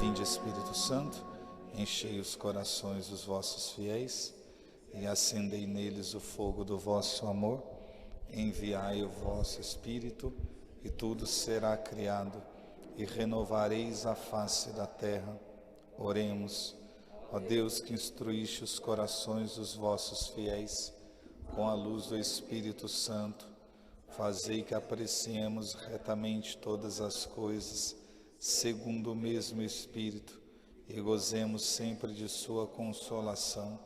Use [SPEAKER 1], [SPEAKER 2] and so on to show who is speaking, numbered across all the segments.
[SPEAKER 1] Vinde, Espírito Santo, enchei os corações dos vossos fiéis e acendei neles o fogo do vosso amor. Enviai o vosso Espírito e tudo será criado e renovareis a face da terra. Oremos. Ó Deus, que instruíste os corações dos vossos fiéis com a luz do Espírito Santo, fazei que apreciemos retamente todas as coisas segundo o mesmo Espírito e gozemos sempre de sua consolação.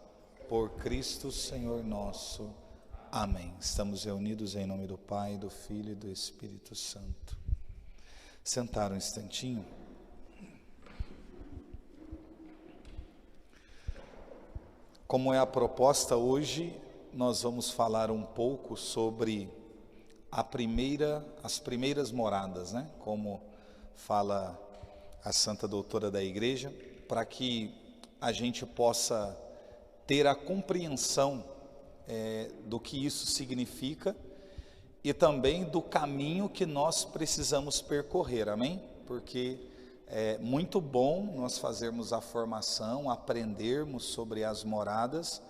[SPEAKER 1] Por Cristo Senhor nosso. Amém. Estamos reunidos em nome do Pai, do Filho e do Espírito Santo. Sentar um instantinho. Como é a proposta hoje, nós vamos falar um pouco sobre as primeiras moradas, né? Como fala a Santa Doutora da Igreja, para que a gente possa ter a compreensão do que isso significa e também do caminho que nós precisamos percorrer, amém? Porque é muito bom nós fazermos a formação, aprendermos sobre as moradas,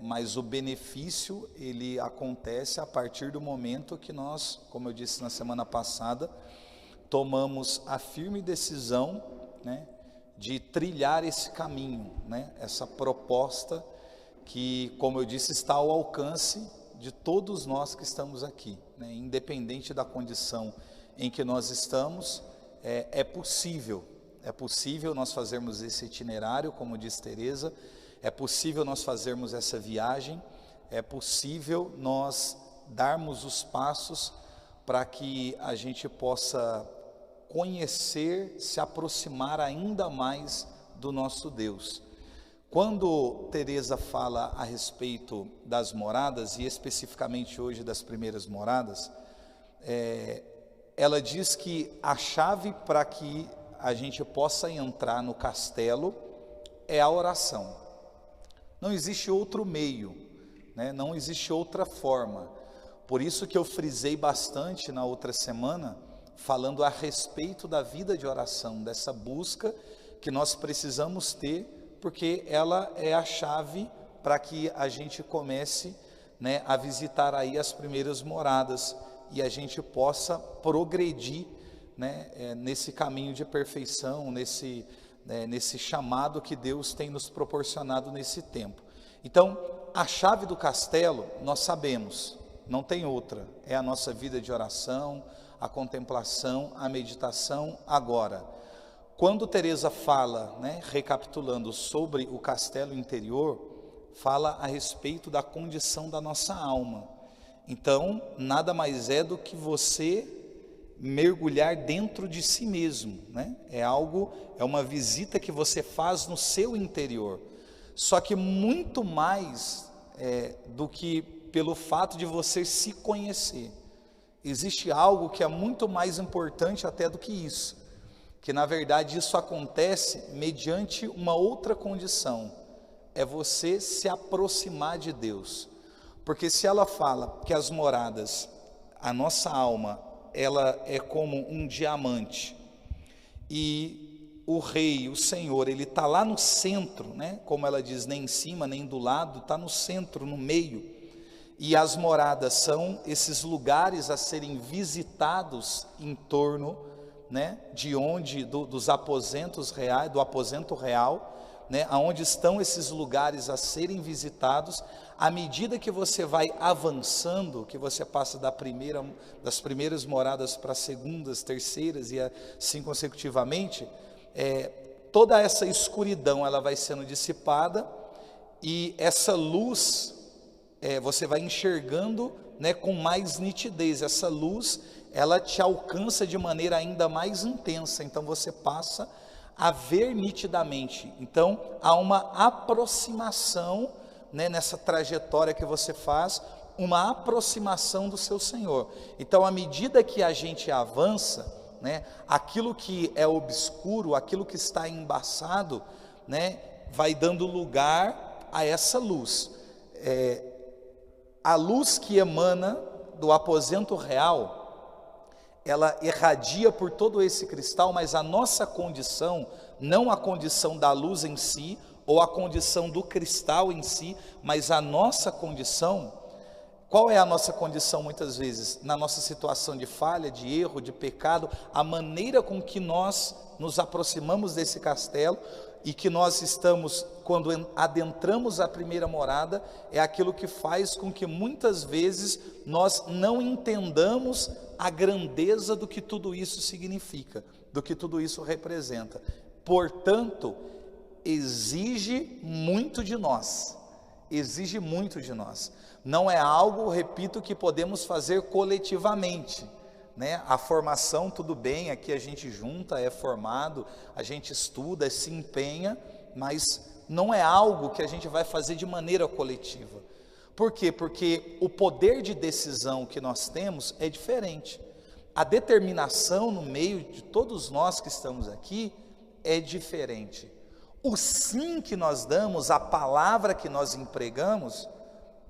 [SPEAKER 1] mas o benefício ele acontece a partir do momento que nós, como eu disse na semana passada, tomamos a firme decisão, né, de trilhar esse caminho, né, essa proposta que, como eu disse, está ao alcance de todos nós que estamos aqui, né, independente da condição em que nós estamos, é possível nós fazermos esse itinerário, como diz Teresa, é possível nós fazermos essa viagem, é possível nós darmos os passos para que a gente possa conhecer, se aproximar ainda mais do nosso Deus. Quando Teresa fala a respeito das moradas, e especificamente hoje das primeiras moradas, ela diz que a chave para que a gente possa entrar no castelo é a oração. Não existe outro meio, né? Não existe outra forma. Por isso que eu frisei bastante na outra semana, falando a respeito da vida de oração, dessa busca que nós precisamos ter, porque ela é a chave para que a gente comece, né, a visitar aí as primeiras moradas e a gente possa progredir, né, nesse caminho de perfeição, nesse chamado que Deus tem nos proporcionado nesse tempo. Então, a chave do castelo, nós sabemos, não tem outra, é a nossa vida de oração, a contemplação, a meditação. Agora, quando Teresa fala, né, recapitulando sobre o castelo interior, fala a respeito da condição da nossa alma. Então, nada mais é do que você mergulhar dentro de si mesmo, né? É uma visita que você faz no seu interior. Só que muito mais do que pelo fato de você se conhecer. Existe algo que é muito mais importante até do que isso, que na verdade isso acontece mediante uma outra condição, é você se aproximar de Deus. Porque se ela fala que as moradas, a nossa alma, ela é como um diamante, e o rei, o Senhor, ele está lá no centro, né? Como ela diz, nem em cima, nem do lado, está no centro, no meio. E as moradas são esses lugares a serem visitados em torno, né, dos aposentos reais, do aposento real, né, aonde estão esses lugares a serem visitados. À medida que você vai avançando, que você passa das primeiras moradas para as segundas, terceiras e assim consecutivamente, toda essa escuridão ela vai sendo dissipada e essa luz você vai enxergando, né, com mais nitidez. Essa luz ela te alcança de maneira ainda mais intensa, então você passa a ver nitidamente. Então há uma aproximação, né, nessa trajetória que você faz, uma aproximação do seu Senhor. Então, à medida que a gente avança, né, aquilo que é obscuro, aquilo que está embaçado, né, vai dando lugar a essa luz. A luz que emana do aposento real, ela irradia por todo esse cristal, mas a nossa condição, não a condição da luz em si, ou a condição do cristal em si, mas a nossa condição, qual é a nossa condição muitas vezes? Na nossa situação de falha, de erro, de pecado, a maneira com que nós nos aproximamos desse castelo e que nós estamos, quando adentramos a primeira morada, é aquilo que faz com que muitas vezes nós não entendamos a grandeza do que tudo isso significa, do que tudo isso representa. Portanto, exige muito de nós, exige muito de nós. Não é algo, repito, que podemos fazer coletivamente, né? A formação, tudo bem, aqui a gente junta, é formado, a gente estuda, se empenha, mas não é algo que a gente vai fazer de maneira coletiva. Por quê? Porque o poder de decisão que nós temos é diferente. A determinação no meio de todos nós que estamos aqui é diferente. O sim que nós damos, a palavra que nós empregamos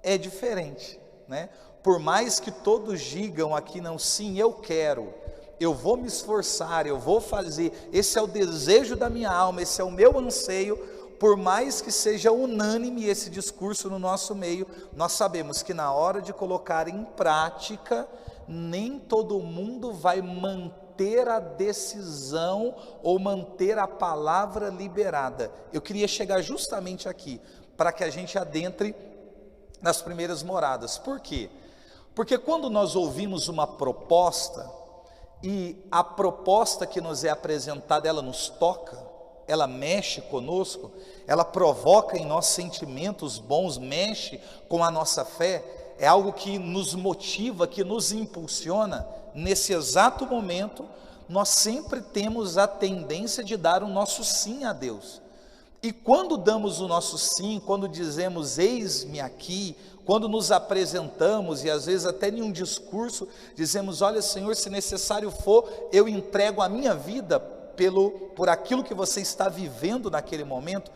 [SPEAKER 1] é diferente, né? Por mais que todos digam aqui, não, sim, eu quero, eu vou me esforçar, eu vou fazer, esse é o desejo da minha alma, esse é o meu anseio, por mais que seja unânime esse discurso no nosso meio, nós sabemos que na hora de colocar em prática, nem todo mundo vai manter a decisão ou manter a palavra liberada. Eu queria chegar justamente aqui, para que a gente adentre nas primeiras moradas. Por quê? Porque quando nós ouvimos uma proposta, e a proposta que nos é apresentada, ela nos toca, ela mexe conosco, ela provoca em nós sentimentos bons, mexe com a nossa fé, é algo que nos motiva, que nos impulsiona, nesse exato momento, nós sempre temos a tendência de dar o nosso sim a Deus. E quando damos o nosso sim, quando dizemos eis-me aqui, quando nos apresentamos, e às vezes até em um discurso, dizemos, olha Senhor, se necessário for, eu entrego a minha vida por aquilo que você está vivendo naquele momento.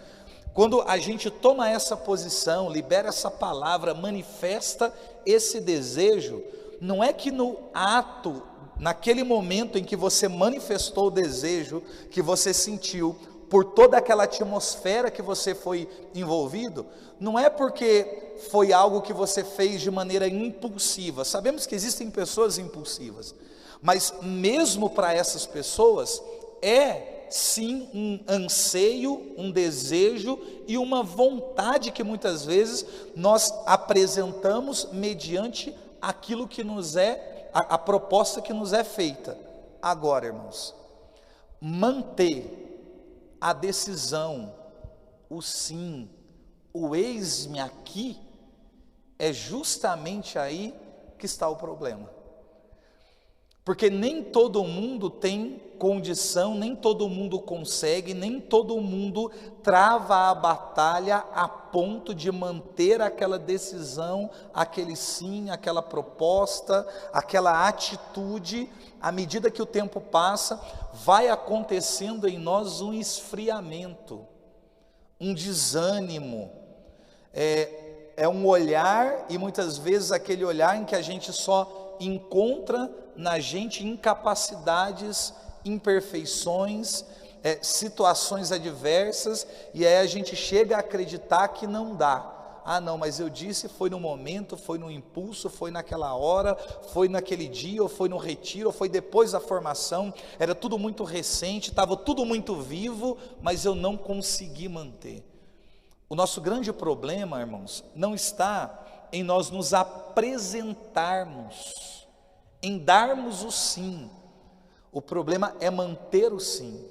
[SPEAKER 1] Quando a gente toma essa posição, libera essa palavra, manifesta esse desejo, não é que no ato, naquele momento em que você manifestou o desejo, que você sentiu, por toda aquela atmosfera que você foi envolvido, não é porque foi algo que você fez de maneira impulsiva. Sabemos que existem pessoas impulsivas, mas mesmo para essas pessoas, é sim um anseio, um desejo e uma vontade que muitas vezes nós apresentamos mediante aquilo que nos é, a proposta que nos é feita. Agora, irmãos, manter a decisão, o sim, o eis-me aqui, é justamente aí que está o problema. Porque nem todo mundo tem condição, nem todo mundo consegue, nem todo mundo trava a batalha a ponto de manter aquela decisão, aquele sim, aquela proposta, aquela atitude. À medida que o tempo passa, vai acontecendo em nós um esfriamento, um desânimo, é um olhar, e muitas vezes aquele olhar em que a gente só encontra na gente incapacidades, imperfeições, situações adversas, e aí a gente chega a acreditar que não dá. Ah não, mas eu disse, foi no momento, foi no impulso, foi naquela hora, foi naquele dia, ou foi no retiro, ou foi depois da formação, era tudo muito recente, estava tudo muito vivo, mas eu não consegui manter. O nosso grande problema, irmãos, não está em nós nos apresentarmos, em darmos o sim. O problema é manter o sim.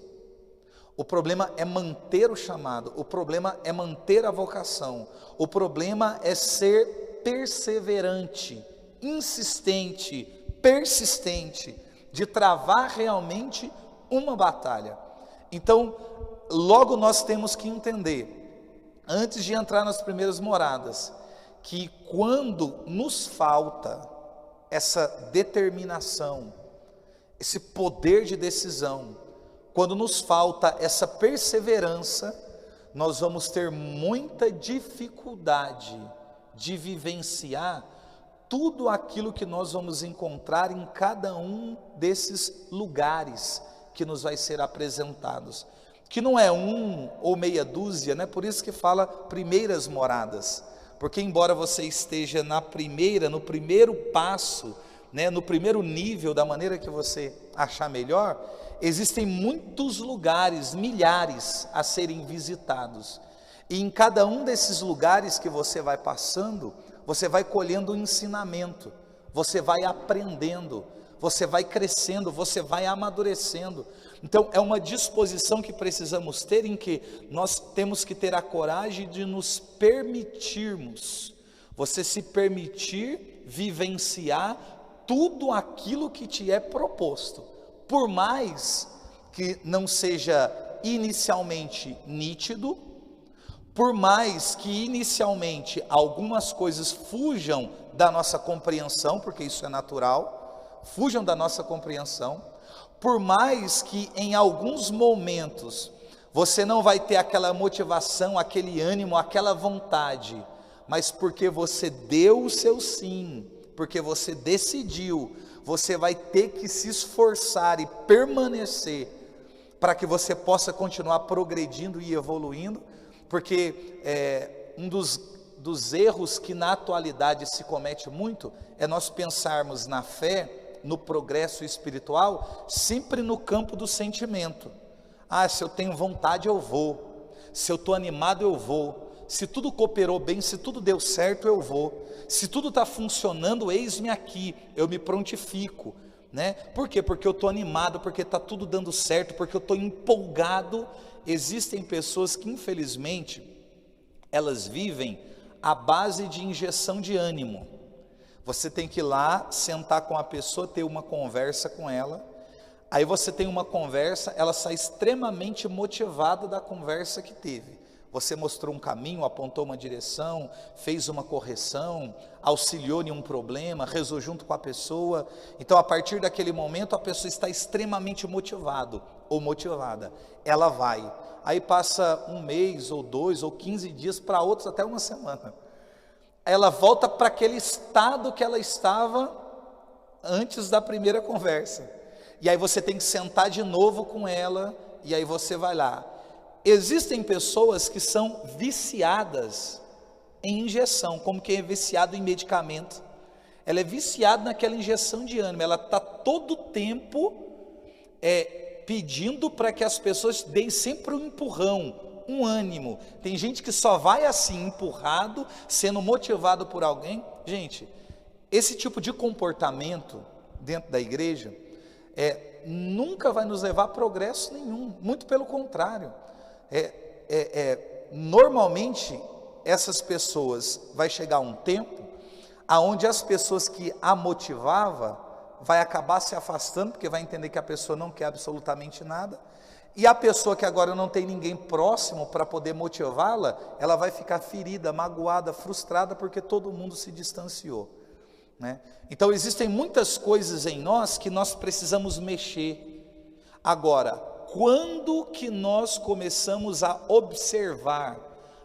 [SPEAKER 1] O problema é manter o chamado, o problema é manter a vocação, o problema é ser perseverante, insistente, persistente, de travar realmente uma batalha. Então, logo nós temos que entender, antes de entrar nas primeiras moradas, que quando nos falta essa determinação, esse poder de decisão, quando nos falta essa perseverança, nós vamos ter muita dificuldade de vivenciar tudo aquilo que nós vamos encontrar em cada um desses lugares que nos vai ser apresentados, que não é um ou meia dúzia, né? Por isso que fala primeiras moradas, porque embora você esteja no primeiro passo, né, no primeiro nível, da maneira que você achar melhor, existem muitos lugares, milhares a serem visitados, e em cada um desses lugares que você vai passando, você vai colhendo um ensinamento, você vai aprendendo, você vai crescendo, você vai amadurecendo. Então é uma disposição que precisamos ter, em que nós temos que ter a coragem de nos permitirmos, você se permitir vivenciar tudo aquilo que te é proposto, por mais que não seja inicialmente nítido, por mais que inicialmente algumas coisas fujam da nossa compreensão, porque isso é natural, fujam da nossa compreensão, por mais que em alguns momentos você não vai ter aquela motivação, aquele ânimo, aquela vontade, mas porque você deu o seu sim, porque você decidiu, você vai ter que se esforçar e permanecer, para que você possa continuar progredindo e evoluindo, porque um dos erros que na atualidade se comete muito, é nós pensarmos na fé, no progresso espiritual, sempre no campo do sentimento. Se eu tenho vontade eu vou, se eu estou animado eu vou, se tudo cooperou bem, se tudo deu certo eu vou, se tudo está funcionando, eis-me aqui, eu me prontifico, né? Por quê? Porque eu estou animado, porque está tudo dando certo, porque eu estou empolgado. Existem pessoas que infelizmente, elas vivem à base de injeção de ânimo. Você tem que ir lá, sentar com a pessoa, ter uma conversa com ela, aí você tem uma conversa, ela sai extremamente motivada da conversa que teve. Você mostrou um caminho, apontou uma direção, fez uma correção, auxiliou em um problema, rezou junto com a pessoa. Então, a partir daquele momento, a pessoa está extremamente motivado ou motivada. Ela vai. Aí passa um mês, ou 2, ou 15 dias, para outros até uma semana. Ela volta para aquele estado que ela estava antes da primeira conversa. E aí você tem que sentar de novo com ela, e aí você vai lá. Existem pessoas que são viciadas em injeção, como quem é viciado em medicamento. Ela é viciada naquela injeção de ânimo, ela está todo o tempo pedindo para que as pessoas deem sempre um empurrão, um ânimo. Tem gente que só vai assim, empurrado, sendo motivado por alguém. Gente, esse tipo de comportamento dentro da igreja nunca vai nos levar a progresso nenhum, muito pelo contrário. Normalmente essas pessoas, vai chegar um tempo aonde as pessoas que a motivava vai acabar se afastando, porque vai entender que a pessoa não quer absolutamente nada, e a pessoa que agora não tem ninguém próximo para poder motivá-la, ela vai ficar ferida, magoada, frustrada, porque todo mundo se distanciou, né? Então existem muitas coisas em nós que nós precisamos mexer. Agora, quando que nós começamos a observar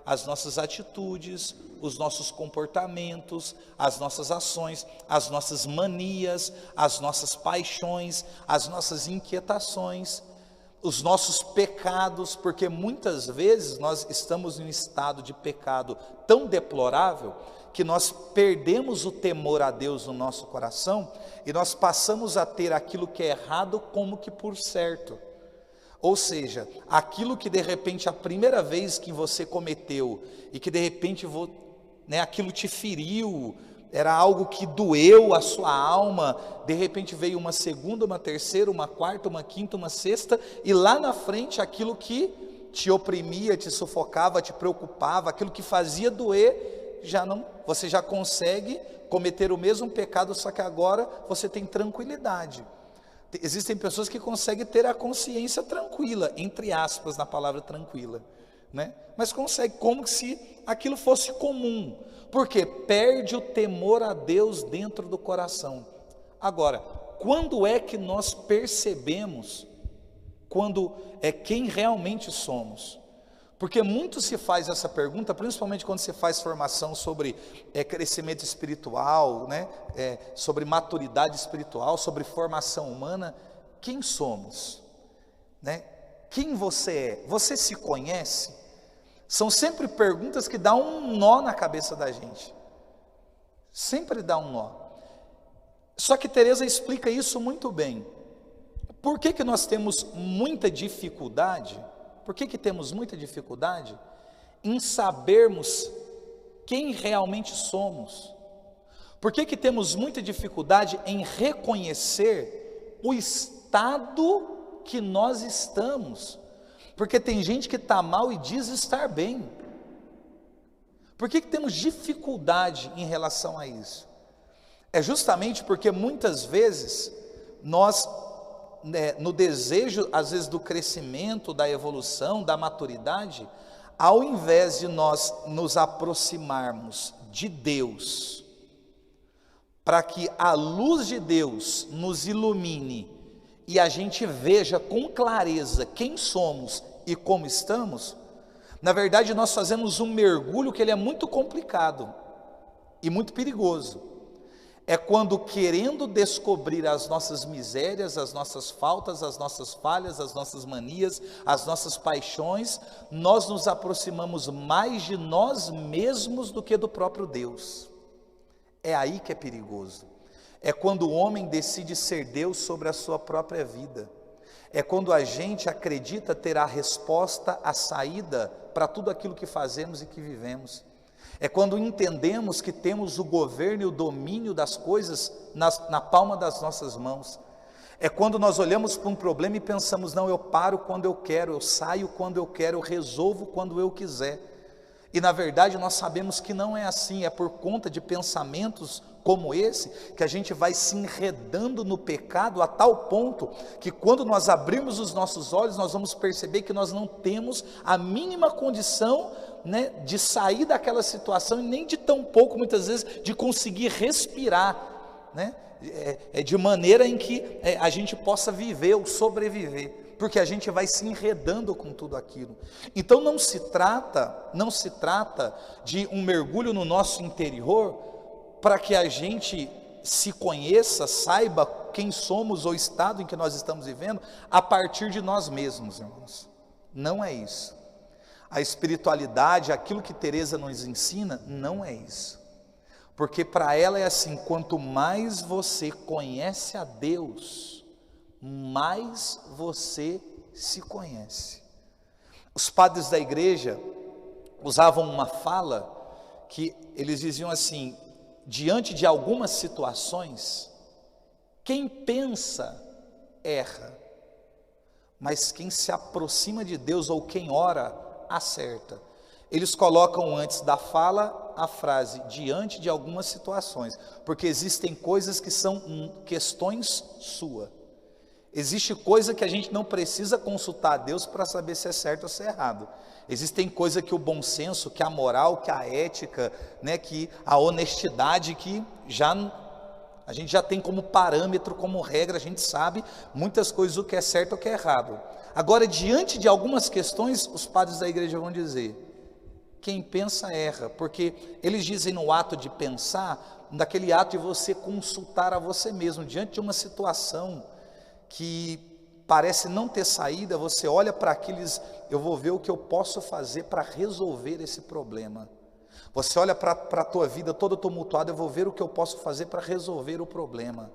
[SPEAKER 1] as nossas atitudes, os nossos comportamentos, as nossas ações, as nossas manias, as nossas paixões, as nossas inquietações, os nossos pecados, porque muitas vezes nós estamos em um estado de pecado tão deplorável, que nós perdemos o temor a Deus no nosso coração, e nós passamos a ter aquilo que é errado como que por certo. Ou seja, aquilo que de repente a primeira vez que você cometeu, e que de repente aquilo te feriu, era algo que doeu a sua alma, de repente veio uma segunda, uma terceira, uma quarta, uma quinta, uma sexta, e lá na frente aquilo que te oprimia, te sufocava, te preocupava, aquilo que fazia doer, você já consegue cometer o mesmo pecado, só que agora você tem tranquilidade. Existem pessoas que conseguem ter a consciência tranquila, entre aspas na palavra tranquila, né? Mas consegue, como se aquilo fosse comum, porque perde o temor a Deus dentro do coração. Agora, quando é que nós percebemos quando quem realmente somos? Porque muito se faz essa pergunta, principalmente quando se faz formação sobre crescimento espiritual, né? Sobre maturidade espiritual, sobre formação humana. Quem somos? Né? Quem você é? Você se conhece? São sempre perguntas que dão um nó na cabeça da gente. Sempre dá um nó. Só que Teresa explica isso muito bem. Por que nós temos muita dificuldade? Por que temos muita dificuldade em sabermos quem realmente somos? Por que temos muita dificuldade em reconhecer o estado que nós estamos? Porque tem gente que está mal e diz estar bem. Por que temos dificuldade em relação a isso? É justamente porque muitas vezes nós, no desejo, às vezes, do crescimento, da evolução, da maturidade, ao invés de nós nos aproximarmos de Deus, para que a luz de Deus nos ilumine e a gente veja com clareza quem somos e como estamos, na verdade nós fazemos um mergulho que ele é muito complicado e muito perigoso. É quando, querendo descobrir as nossas misérias, as nossas faltas, as nossas falhas, as nossas manias, as nossas paixões, nós nos aproximamos mais de nós mesmos do que do próprio Deus. É aí que é perigoso. É quando o homem decide ser Deus sobre a sua própria vida. É quando a gente acredita ter a resposta, a saída para tudo aquilo que fazemos e que vivemos. É quando entendemos que temos o governo e o domínio das coisas na palma das nossas mãos. É quando nós olhamos para um problema e pensamos, não, eu paro quando eu quero, eu saio quando eu quero, eu resolvo quando eu quiser. E na verdade nós sabemos que não é assim, é por conta de pensamentos como esse, que a gente vai se enredando no pecado a tal ponto, que quando nós abrirmos os nossos olhos, nós vamos perceber que nós não temos a mínima condição, né, de sair daquela situação, e nem de tão pouco, muitas vezes, de conseguir respirar, né, de maneira em que a gente possa viver ou sobreviver, porque a gente vai se enredando com tudo aquilo. Então não se trata de um mergulho no nosso interior, para que a gente se conheça, saiba quem somos ou o estado em que nós estamos vivendo, a partir de nós mesmos, irmãos. Não é isso. A espiritualidade, aquilo que Teresa nos ensina, não é isso. Porque para ela é assim, quanto mais você conhece a Deus, mais você se conhece. Os padres da igreja usavam uma fala que eles diziam assim: diante de algumas situações, quem pensa erra, mas quem se aproxima de Deus ou quem ora acerta. Eles colocam antes da fala a frase diante de algumas situações, porque existem coisas que são questões suas. Existe coisa que a gente não precisa consultar a Deus para saber se é certo ou se é errado. Existem coisas que o bom senso, que a moral, que a ética, né, que a honestidade, que a gente já tem como parâmetro, como regra, a gente sabe muitas coisas, o que é certo ou o que é errado. Agora, diante de algumas questões, os padres da igreja vão dizer: quem pensa erra, porque eles dizem no ato de pensar, naquele ato de você consultar a você mesmo, diante de uma situação que parece não ter saída, você olha para aqueles, eu vou ver o que eu posso fazer para resolver esse problema. Você olha para a tua vida toda tumultuada, eu vou ver o que eu posso fazer para resolver o problema.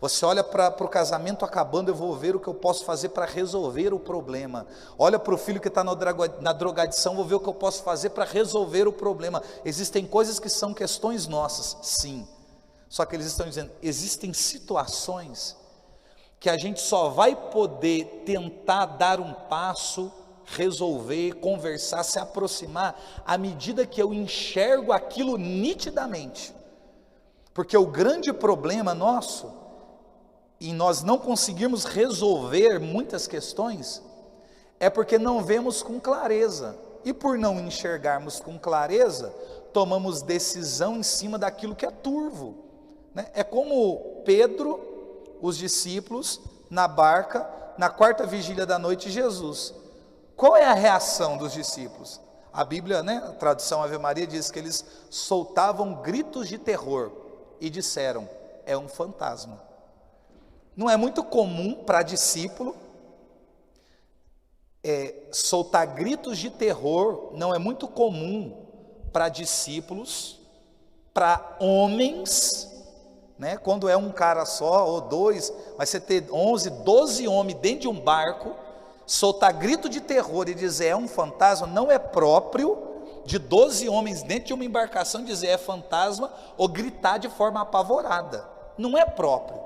[SPEAKER 1] Você olha para o casamento acabando, eu vou ver o que eu posso fazer para resolver o problema. Olha para o filho que está na drogadição, vou ver o que eu posso fazer para resolver o problema. Existem coisas que são questões nossas, sim. Só que eles estão dizendo, existem situações que a gente só vai poder tentar dar um passo, resolver, conversar, se aproximar, à medida que eu enxergo aquilo nitidamente. Porque o grande problema nosso, e nós não conseguimos resolver muitas questões, é porque não vemos com clareza. E por não enxergarmos com clareza, tomamos decisão em cima daquilo que é turvo, né? É como Pedro, os discípulos, na barca, na quarta vigília da noite, Jesus. Qual é a reação dos discípulos? A Bíblia, né, a tradução Ave Maria diz que eles soltavam gritos de terror e disseram: é um fantasma. Não é muito comum para discípulo soltar gritos de terror, não é muito comum para discípulos, para homens, né? Quando é um cara só ou dois, mas você ter 11, 12 homens dentro de um barco, soltar grito de terror e dizer é um fantasma, não é próprio de 12 homens dentro de uma embarcação dizer é fantasma ou gritar de forma apavorada, não é próprio.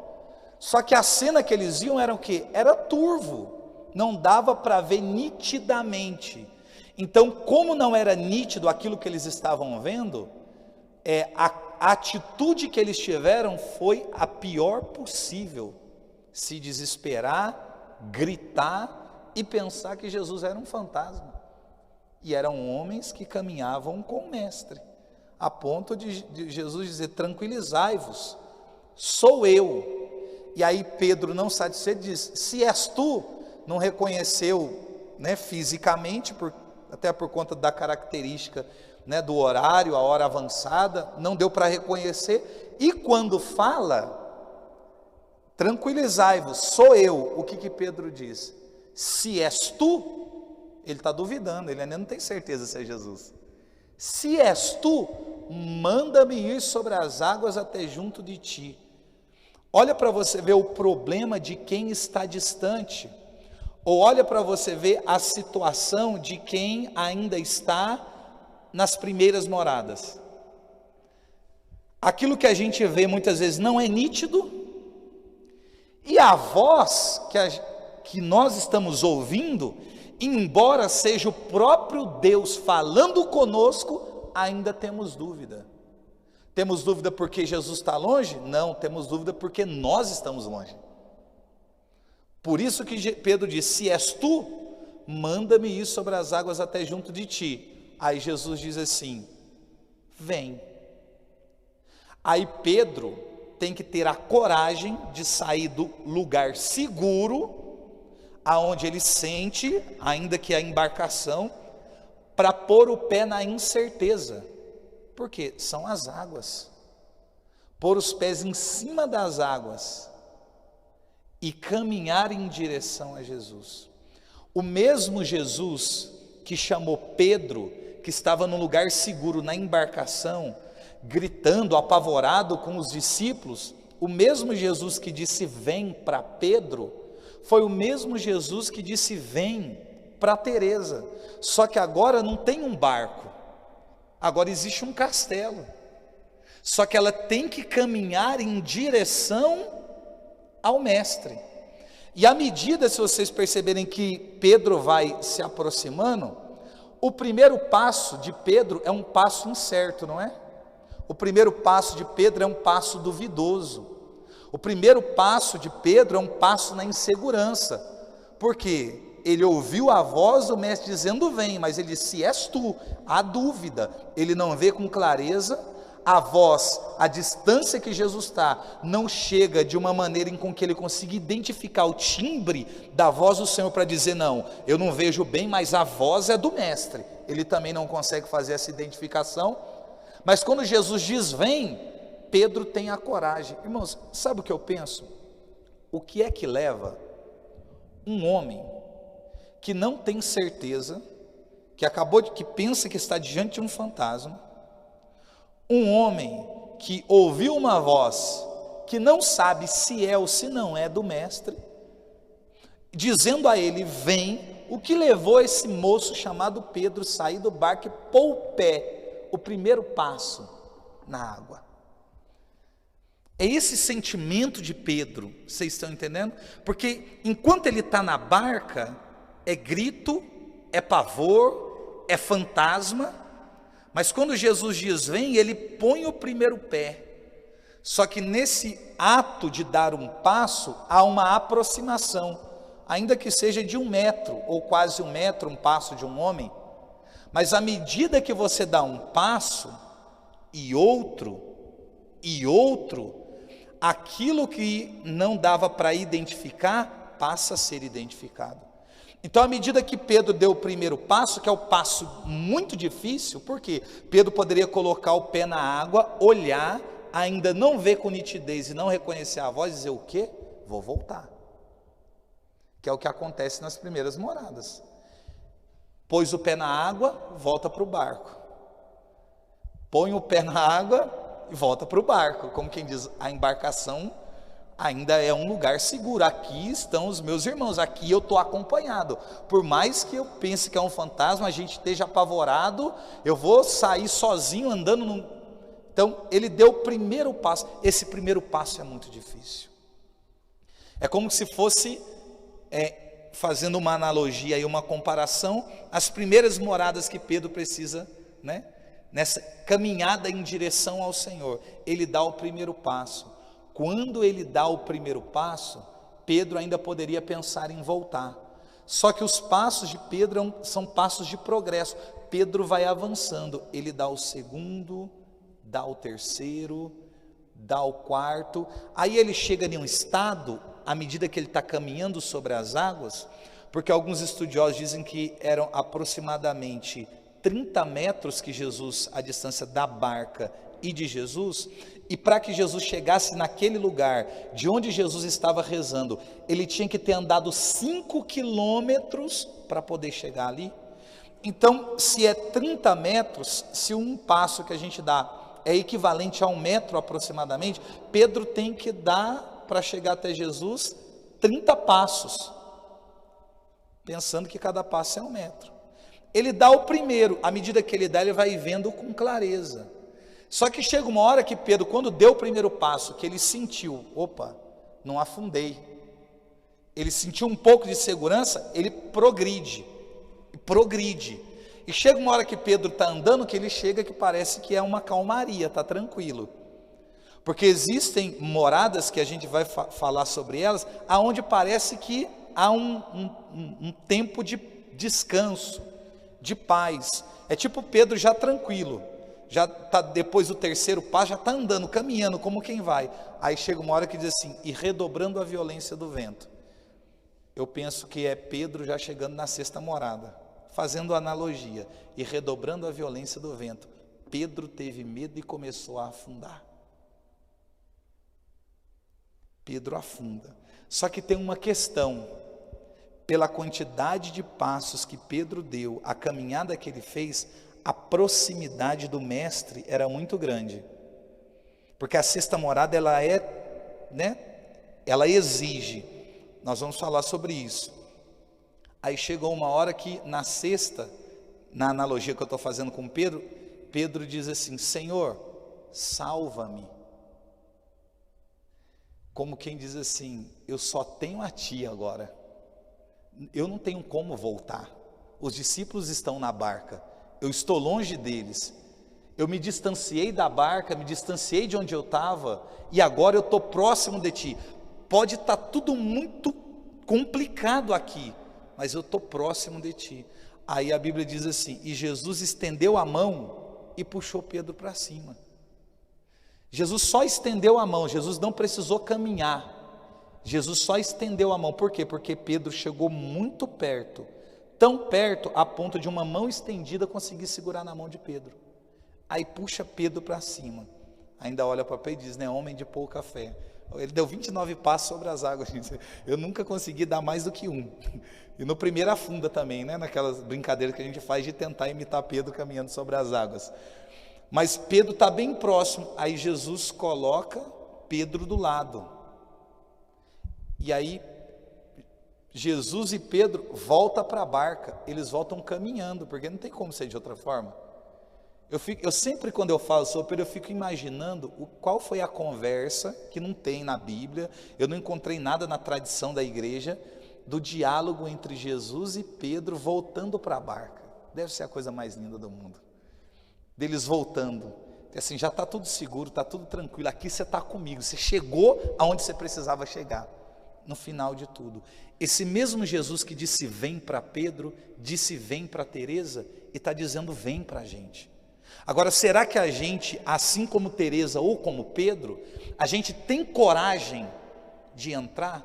[SPEAKER 1] Só que a cena que eles viam era o quê? Era turvo, não dava para ver nitidamente. Então, como não era nítido aquilo que eles estavam vendo, a atitude que eles tiveram foi a pior possível: se desesperar, gritar e pensar que Jesus era um fantasma. E eram homens que caminhavam com o mestre, a ponto de Jesus dizer: tranquilizai-vos, sou eu. E aí Pedro, não satisfeito, diz: se és tu, não reconheceu, né, fisicamente, até por conta da característica, né, do horário, a hora avançada, não deu para reconhecer. E quando fala, tranquilizai-vos, sou eu, o que Pedro diz? Se és tu, ele está duvidando, ele ainda não tem certeza se é Jesus. Se és tu, manda-me ir sobre as águas até junto de ti. Olha para você ver o problema de quem está distante, ou olha para você ver a situação de quem ainda está nas primeiras moradas. Aquilo que a gente vê muitas vezes não é nítido, e a voz que nós estamos ouvindo, embora seja o próprio Deus falando conosco, ainda temos dúvida. Temos dúvida porque Jesus está longe? Não, temos dúvida porque nós estamos longe. Por isso que Pedro diz: se és tu, manda-me ir sobre as águas até junto de ti. Aí Jesus diz assim: vem. Aí Pedro tem que ter a coragem de sair do lugar seguro, aonde ele sente, ainda que a embarcação, para pôr o pé na incerteza, porque são as águas, pôr os pés em cima das águas e caminhar em direção a Jesus. O mesmo Jesus que chamou Pedro, que estava num lugar seguro na embarcação, gritando, apavorado com os discípulos, o mesmo Jesus que disse vem para Pedro, foi o mesmo Jesus que disse vem para Teresa. Só que agora não tem um barco, agora existe um castelo, só que ela tem que caminhar em direção ao mestre. E à medida, se vocês perceberem que Pedro vai se aproximando, o primeiro passo de Pedro é um passo incerto, não é? O primeiro passo de Pedro é um passo duvidoso. O primeiro passo de Pedro é um passo na insegurança, porque ele ouviu a voz do mestre dizendo vem, mas ele disse: se és tu, há dúvida, ele não vê com clareza, a voz, a distância que Jesus está, não chega de uma maneira em com que ele consiga identificar o timbre da voz do Senhor para dizer não, eu não vejo bem, mas a voz é do mestre, ele também não consegue fazer essa identificação, mas quando Jesus diz vem, Pedro tem a coragem. Irmãos, sabe o que eu penso? O que é que leva um homem que não tem certeza, que pensa que está diante de um fantasma, um homem que ouviu uma voz, que não sabe se é ou se não é do mestre, dizendo a ele vem, o que levou esse moço chamado Pedro sair do barco e pôr o pé, o primeiro passo na água? É esse sentimento de Pedro, vocês estão entendendo? Porque enquanto ele está na barca, é grito, é pavor, é fantasma, mas quando Jesus diz vem, ele põe o primeiro pé. Só que nesse ato de dar um passo, há uma aproximação, ainda que seja de 1 metro, ou quase 1 metro, um passo de um homem, mas à medida que você dá um passo, e outro, aquilo que não dava para identificar, passa a ser identificado. Então, à medida que Pedro deu o primeiro passo, que é o passo muito difícil, porque Pedro poderia colocar o pé na água, olhar, ainda não ver com nitidez e não reconhecer a voz, e dizer o quê? Vou voltar. Que é o que acontece nas primeiras moradas. Pôs o pé na água, volta para o barco. Põe o pé na água e volta para o barco. Como quem diz, a embarcação ainda é um lugar seguro. Aqui estão os meus irmãos, aqui eu estou acompanhado. Por mais que eu pense que é um fantasma, a gente esteja apavorado, eu vou sair sozinho andando num... Então, ele deu o primeiro passo. Esse primeiro passo é muito difícil. É como se fosse, fazendo uma analogia e uma comparação, as primeiras moradas que Pedro precisa, né? Nessa caminhada em direção ao Senhor, ele dá o primeiro passo. Quando ele dá o primeiro passo, Pedro ainda poderia pensar em voltar. Só que os passos de Pedro são passos de progresso. Pedro vai avançando, ele dá o segundo, dá o terceiro, dá o quarto. Aí ele chega em um estado, à medida que ele está caminhando sobre as águas, porque alguns estudiosos dizem que eram aproximadamente 30 metros que Jesus, a distância da barca e de Jesus, e para que Jesus chegasse naquele lugar, de onde Jesus estava rezando, ele tinha que ter andado 5 quilômetros para poder chegar ali. Então, se é 30 metros, se um passo que a gente dá é equivalente a 1 metro aproximadamente, Pedro tem que dar, para chegar até Jesus, 30 passos, pensando que cada passo é 1 metro. Ele dá o primeiro, à medida que ele dá, ele vai vendo com clareza. Só que chega uma hora que Pedro, quando deu o primeiro passo, que ele sentiu, opa, não afundei. Ele sentiu um pouco de segurança, ele progride. E chega uma hora que Pedro está andando, que ele chega que parece que é uma calmaria, está tranquilo. Porque existem moradas, que a gente vai falar sobre elas, aonde parece que há um tempo de descanso, de paz. É tipo Pedro já tranquilo, já está depois do terceiro passo, já está andando, caminhando como quem vai. Aí chega uma hora que diz assim, e redobrando a violência do vento. Eu penso que é Pedro já chegando na sexta morada, fazendo analogia, e redobrando a violência do vento. Pedro teve medo e começou a afundar. Pedro afunda. Só que tem uma questão, pela quantidade de passos que Pedro deu, a caminhada que ele fez, a proximidade do mestre era muito grande, porque a sexta morada ela ela exige, nós vamos falar sobre isso. Aí chegou uma hora que na sexta, na analogia que eu estou fazendo com Pedro, Pedro diz assim, Senhor, salva-me, como quem diz assim, eu só tenho a ti agora, eu não tenho como voltar, os discípulos estão na barca, eu estou longe deles, eu me distanciei da barca, me distanciei de onde eu estava, e agora eu estou próximo de ti, pode estar tudo muito complicado aqui, mas eu estou próximo de ti. Aí a Bíblia diz assim, e Jesus estendeu a mão e puxou Pedro para cima. Jesus só estendeu a mão, Jesus não precisou caminhar, Jesus só estendeu a mão. Por quê? Porque Pedro chegou muito perto, tão perto a ponto de uma mão estendida conseguir segurar na mão de Pedro. Aí puxa Pedro para cima, ainda olha para Pedro e diz, né, homem de pouca fé. Ele deu 29 passos sobre as águas, gente. Eu nunca consegui dar mais do que um. E no primeiro afunda também, né, naquelas brincadeiras que a gente faz de tentar imitar Pedro caminhando sobre as águas. Mas Pedro está bem próximo, aí Jesus coloca Pedro do lado. E aí Jesus e Pedro voltam para a barca, eles voltam caminhando, porque não tem como ser de outra forma. Eu sempre, quando eu falo sobre Pedro, eu fico imaginando qual foi a conversa, que não tem na Bíblia, eu não encontrei nada na tradição da igreja, do diálogo entre Jesus e Pedro voltando para a barca. Deve ser a coisa mais linda do mundo. Deles voltando, assim, já está tudo seguro, está tudo tranquilo, aqui você está comigo, você chegou aonde você precisava chegar. No final de tudo, esse mesmo Jesus que disse vem para Pedro, disse vem para Teresa, e está dizendo vem para a gente. Agora, será que a gente, assim como Teresa ou como Pedro, a gente tem coragem de entrar?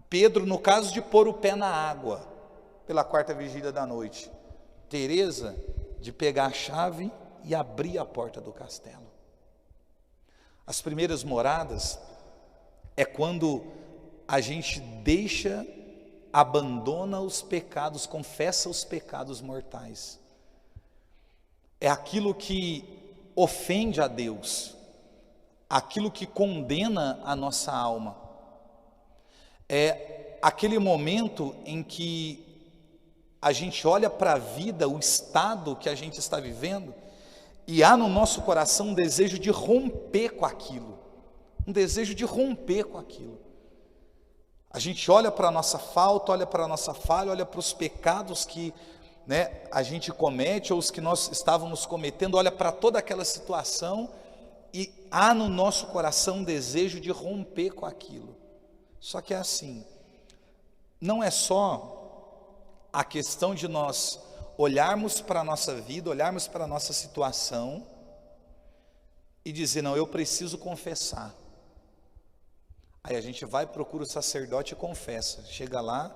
[SPEAKER 1] Pedro, no caso de pôr o pé na água, pela quarta vigília da noite? Teresa, de pegar a chave e abrir a porta do castelo. As primeiras moradas é quando a gente abandona os pecados, confessa os pecados mortais. É aquilo que ofende a Deus, aquilo que condena a nossa alma. É aquele momento em que a gente olha para a vida, o estado que a gente está vivendo, e há no nosso coração um desejo de romper com aquilo, um desejo de romper com aquilo. A gente olha para a nossa falta, olha para a nossa falha, olha para os pecados que a gente comete, ou os que nós estávamos cometendo, olha para toda aquela situação, e há no nosso coração um desejo de romper com aquilo. Só que é assim, não é só a questão de nós olharmos para a nossa vida, olharmos para a nossa situação e dizer, não, eu preciso confessar. Aí a gente vai, procura o sacerdote e confessa. Chega lá,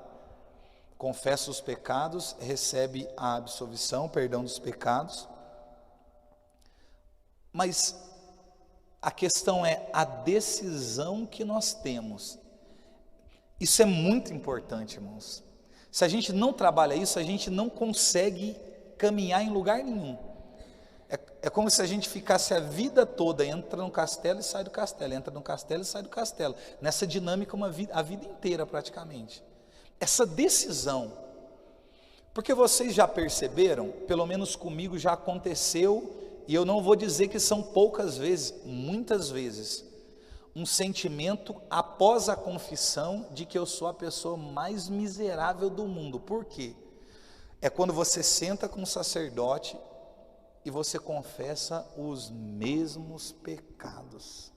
[SPEAKER 1] confessa os pecados, recebe a absolvição, perdão dos pecados. Mas a questão é a decisão que nós temos. Isso é muito importante, irmãos. Se a gente não trabalha isso, a gente não consegue caminhar em lugar nenhum. É como se a gente ficasse a vida toda, entra no castelo e sai do castelo, entra no castelo e sai do castelo, nessa dinâmica a vida inteira praticamente. Essa decisão, porque vocês já perceberam, pelo menos comigo já aconteceu, e eu não vou dizer que são poucas vezes, muitas vezes, um sentimento após a confissão de que eu sou a pessoa mais miserável do mundo. Por quê? É quando você senta com o sacerdote e você confessa os mesmos pecados.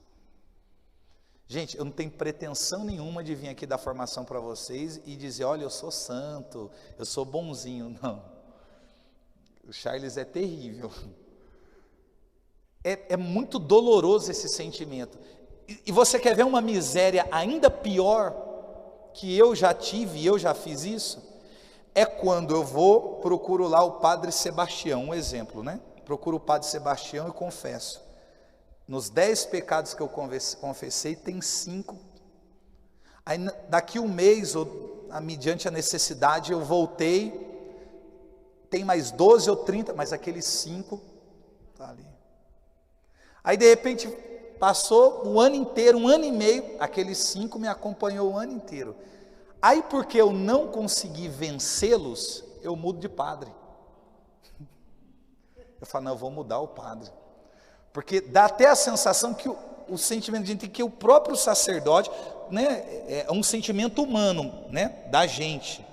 [SPEAKER 1] Gente, eu não tenho pretensão nenhuma de vir aqui dar formação para vocês e dizer, olha, eu sou santo, eu sou bonzinho. Não, o Charles é terrível. É muito doloroso esse sentimento. E você quer ver uma miséria ainda pior, que eu já tive e eu já fiz isso? É quando eu procuro lá o Padre Sebastião, um exemplo, procuro o Padre Sebastião e confesso. Nos 10 pecados que eu confessei, tem 5. Aí daqui um mês, mediante a necessidade, eu voltei, tem mais 12 ou 30, mas aqueles 5 está ali. Aí de repente passou um ano inteiro, 1 ano e meio, aqueles 5 me acompanhou o ano inteiro. Aí porque eu não consegui vencê-los, eu mudo de padre. Eu falo, não, eu vou mudar o padre. Porque dá até a sensação que o sentimento de gente, que o próprio sacerdote, é um sentimento humano, da gente.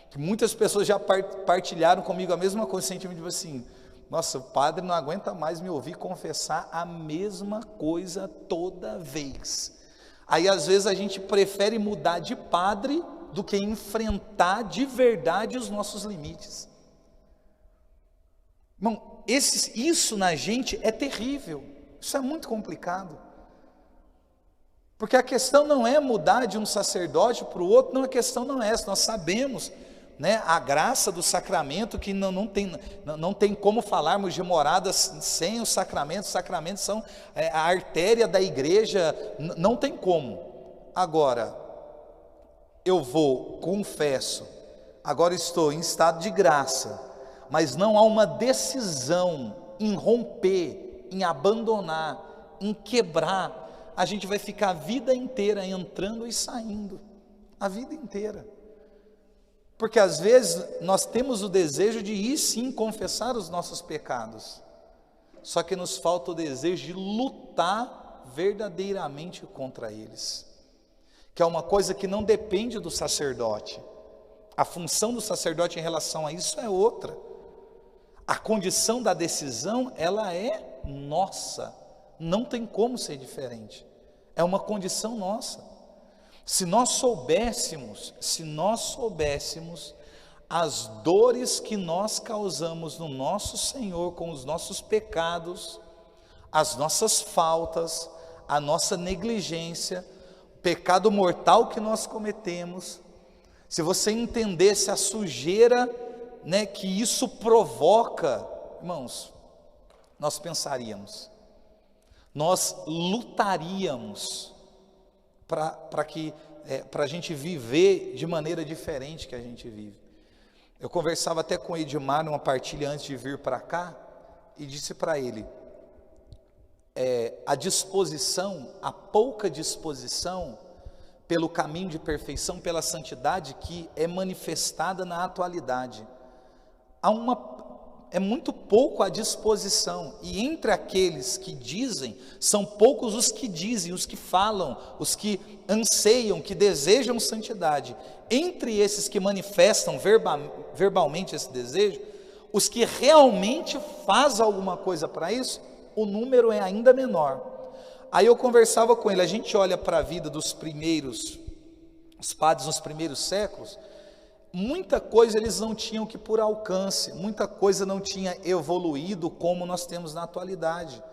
[SPEAKER 1] Que muitas pessoas já partilharam comigo a mesma coisa, o sentimento de assim, nossa, o padre não aguenta mais me ouvir confessar a mesma coisa toda vez. Aí às vezes a gente prefere mudar de padre do que enfrentar de verdade os nossos limites. Irmão, isso na gente é terrível, isso é muito complicado. Porque a questão não é mudar de um sacerdote para o outro, não, a questão não é essa, nós sabemos, a graça do sacramento, que não tem como falarmos de moradas sem os sacramentos são a artéria da igreja, não tem como. Agora, eu confesso, agora estou em estado de graça, mas não há uma decisão em romper, em abandonar, em quebrar, a gente vai ficar a vida inteira entrando e saindo, a vida inteira. Porque às vezes nós temos o desejo de ir sim confessar os nossos pecados, só que nos falta o desejo de lutar verdadeiramente contra eles, que é uma coisa que não depende do sacerdote. A função do sacerdote em relação a isso é outra. A condição da decisão, ela é nossa, não tem como ser diferente, é uma condição nossa. Se nós soubéssemos as dores que nós causamos no nosso Senhor com os nossos pecados, as nossas faltas, a nossa negligência, o pecado mortal que nós cometemos, se você entendesse a sujeira, né, que isso provoca, irmãos, nós pensaríamos, nós lutaríamos para a gente viver de maneira diferente que a gente vive. Eu conversava até com o Edmar numa partilha antes de vir para cá, e disse para ele, a pouca disposição pelo caminho de perfeição, pela santidade que é manifestada na atualidade. É muito pouco a disposição, e entre aqueles que dizem, são poucos os que dizem, os que falam, os que anseiam, que desejam santidade. Entre esses que manifestam verbalmente esse desejo, os que realmente fazem alguma coisa para isso, o número é ainda menor. Aí eu conversava com ele, a gente olha para a vida dos primeiros, os padres nos primeiros séculos, muita coisa eles não tinham que por alcance, muita coisa não tinha evoluído como nós temos na atualidade.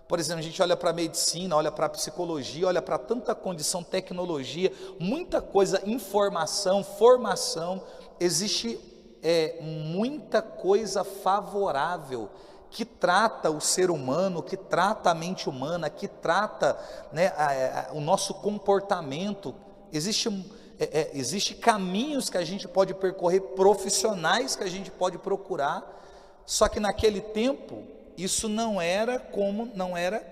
[SPEAKER 1] Por exemplo, a gente olha para a medicina, olha para a psicologia, olha para tanta condição, tecnologia, muita coisa, informação, formação, existe muita coisa favorável, que trata o ser humano, que trata a mente humana, que trata, né, o nosso comportamento. Existe caminhos que a gente pode percorrer, profissionais que a gente pode procurar, só que naquele tempo, isso não era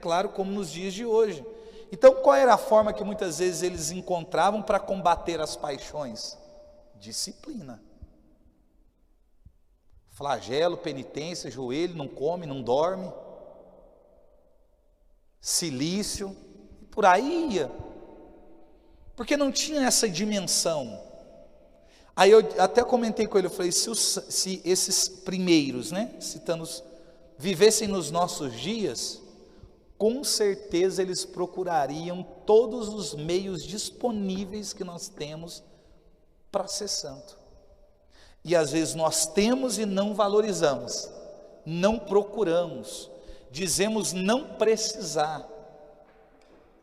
[SPEAKER 1] claro como nos dias de hoje. Então qual era a forma que muitas vezes eles encontravam para combater as paixões? Disciplina. Flagelo, penitência, joelho, não come, não dorme, silício, por aí ia, porque não tinha essa dimensão. Aí eu até comentei com ele, eu falei, se esses primeiros, né, citando-os, vivessem nos nossos dias, com certeza eles procurariam todos os meios disponíveis que nós temos para ser santo. E às vezes nós temos e não valorizamos, não procuramos, dizemos não precisar.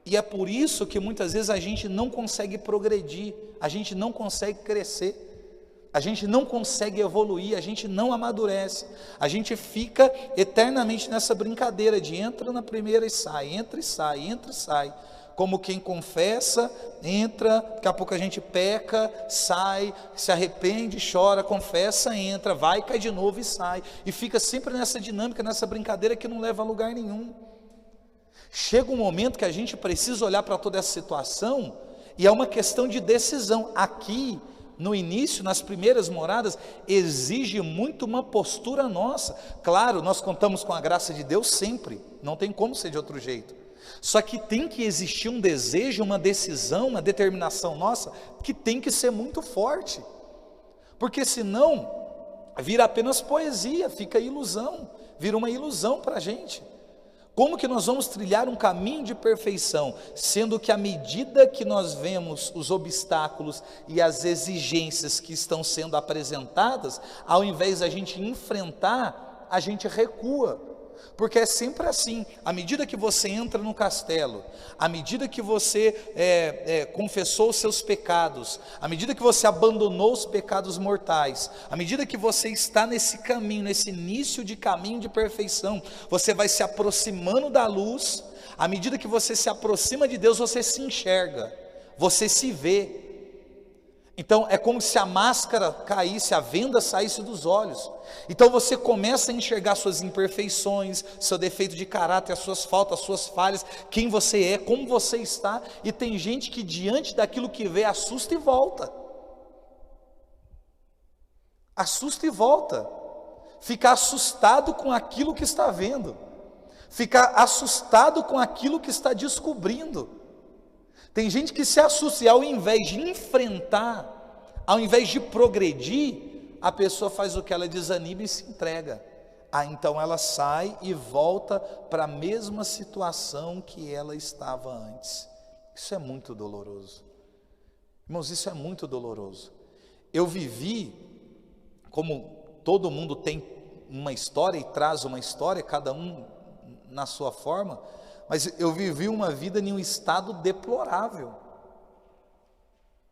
[SPEAKER 1] E é por isso que muitas vezes a gente não consegue progredir, a gente não consegue crescer, a gente não consegue evoluir, a gente não amadurece, a gente fica eternamente nessa brincadeira de entra na primeira e sai, entra e sai, entra e sai. Como quem confessa, entra, daqui a pouco a gente peca, sai, se arrepende, chora, confessa, entra, vai, cai de novo e sai, e fica sempre nessa dinâmica, nessa brincadeira que não leva a lugar nenhum. Chega um momento que a gente precisa olhar para toda essa situação, e é uma questão de decisão. Aqui, no início, nas primeiras moradas, exige muito uma postura nossa. Claro, nós contamos com a graça de Deus sempre, não tem como ser de outro jeito. Só que tem que existir um desejo, uma decisão, uma determinação nossa, que tem que ser muito forte, porque senão vira apenas poesia, fica ilusão, vira uma ilusão para a gente. Como que nós vamos trilhar um caminho de perfeição, sendo que à medida que nós vemos os obstáculos e as exigências que estão sendo apresentadas, ao invés da gente enfrentar, a gente recua? Porque é sempre assim, à medida que você entra no castelo, à medida que você confessou os seus pecados, à medida que você abandonou os pecados mortais, à medida que você está nesse caminho, nesse início de caminho de perfeição, você vai se aproximando da luz. À medida que você se aproxima de Deus, você se enxerga, você se vê. Então é como se a máscara caísse, a venda saísse dos olhos. Então você começa a enxergar suas imperfeições, seu defeito de caráter, as suas faltas, as suas falhas, quem você é, como você está. E tem gente que diante daquilo que vê assusta e volta. Assusta e volta. Fica assustado com aquilo que está vendo. Fica assustado com aquilo que está descobrindo. Tem gente que se assusta e ao invés de enfrentar, ao invés de progredir, a pessoa faz o que? Ela desanima e se entrega. Então ela sai e volta para a mesma situação que ela estava antes. Isso é muito doloroso. Irmãos, isso é muito doloroso. Eu vivi, como todo mundo tem uma história e traz uma história, cada um na sua forma, mas eu vivi uma vida em um estado deplorável.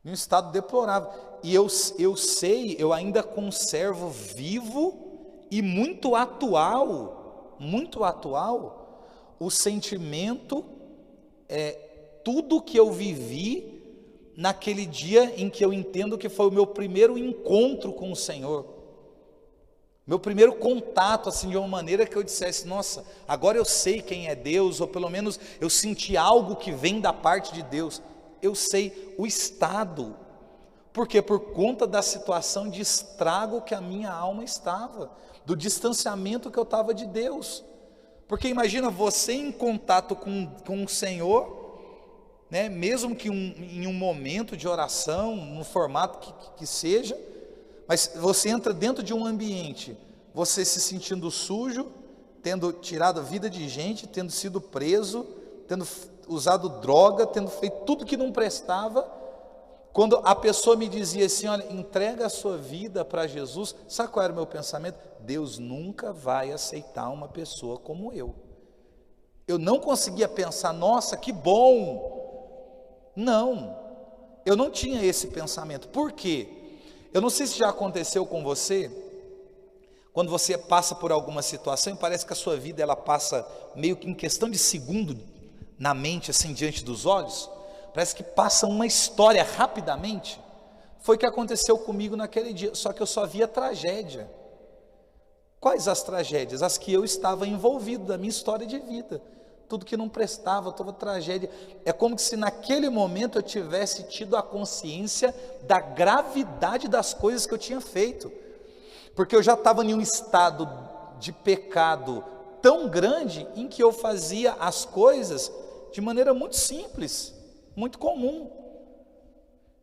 [SPEAKER 1] Em um estado deplorável. e eu sei, eu ainda conservo vivo e muito atual, o sentimento, tudo que eu vivi naquele dia em que eu entendo que foi o meu primeiro encontro com o Senhor, meu primeiro contato, assim, de uma maneira que eu dissesse, nossa, agora eu sei quem é Deus, ou pelo menos eu senti algo que vem da parte de Deus. Eu sei o estado, porque por conta da situação de estrago que a minha alma estava, do distanciamento que eu estava de Deus. Porque imagina você em contato com o Senhor, né, mesmo que em um momento de oração, no formato que seja, mas você entra dentro de um ambiente, você se sentindo sujo, tendo tirado a vida de gente, tendo sido preso, tendo usado droga, tendo feito tudo que não prestava. Quando a pessoa me dizia assim, olha, entrega a sua vida para Jesus, sabe qual era o meu pensamento? Deus nunca vai aceitar uma pessoa como eu. Eu não conseguia pensar, nossa, que bom. Não, eu não tinha esse pensamento. Por quê? Eu não sei se já aconteceu com você, quando você passa por alguma situação e parece que a sua vida ela passa meio que em questão de segundo na mente, assim, diante dos olhos, parece que passa uma história rapidamente. Foi o que aconteceu comigo naquele dia, só que eu só via tragédia. Quais as tragédias? As que eu estava envolvido, da minha história de vida. Tudo que não prestava, toda tragédia. É como se naquele momento eu tivesse tido a consciência da gravidade das coisas que eu tinha feito, porque eu já estava em um estado de pecado tão grande, em que eu fazia as coisas de maneira muito simples, muito comum.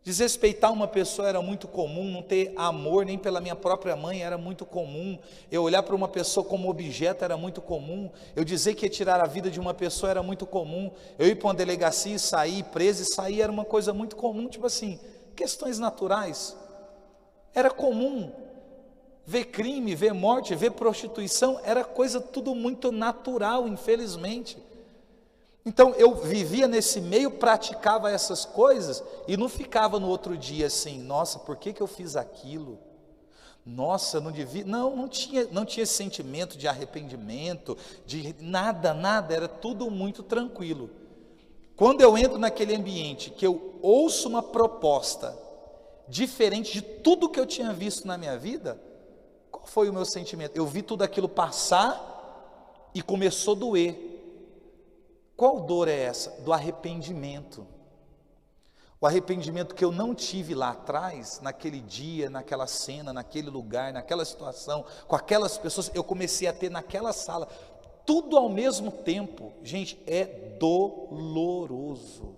[SPEAKER 1] Desrespeitar uma pessoa era muito comum, não ter amor nem pela minha própria mãe era muito comum, eu olhar para uma pessoa como objeto era muito comum, eu dizer que ia tirar a vida de uma pessoa era muito comum, eu ir para uma delegacia e sair preso e sair era uma coisa muito comum, tipo assim, questões naturais, era comum, ver crime, ver morte, ver prostituição, era coisa tudo muito natural, infelizmente. Então eu vivia nesse meio, praticava essas coisas e não ficava no outro dia assim, nossa, por que eu fiz aquilo? Nossa, não devia, não tinha esse sentimento de arrependimento, de nada, era tudo muito tranquilo. Quando eu entro naquele ambiente que eu ouço uma proposta diferente de tudo que eu tinha visto na minha vida, qual foi o meu sentimento? Eu vi tudo aquilo passar e começou a doer. Qual dor é essa? Do arrependimento. O arrependimento que eu não tive lá atrás, naquele dia, naquela cena, naquele lugar, naquela situação, com aquelas pessoas, eu comecei a ter naquela sala, tudo ao mesmo tempo. Gente, é doloroso.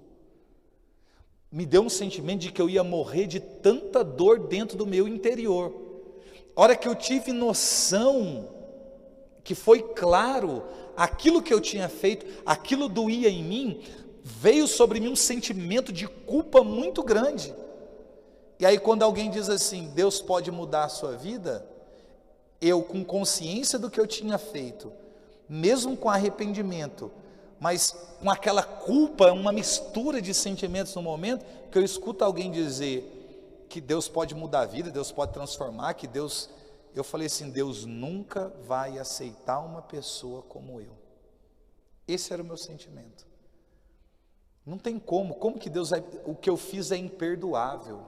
[SPEAKER 1] Me deu um sentimento de que eu ia morrer de tanta dor dentro do meu interior. A hora que eu tive noção, que foi claro, aquilo que eu tinha feito, aquilo doía em mim, veio sobre mim um sentimento de culpa muito grande. E aí quando alguém diz assim, Deus pode mudar a sua vida, eu com consciência do que eu tinha feito, mesmo com arrependimento, mas com aquela culpa, uma mistura de sentimentos no momento, que eu escuto alguém dizer que Deus pode mudar a vida, Deus pode transformar, que Deus... Eu falei assim, Deus nunca vai aceitar uma pessoa como eu. Esse era o meu sentimento. Não tem como que Deus vai... O que eu fiz é imperdoável.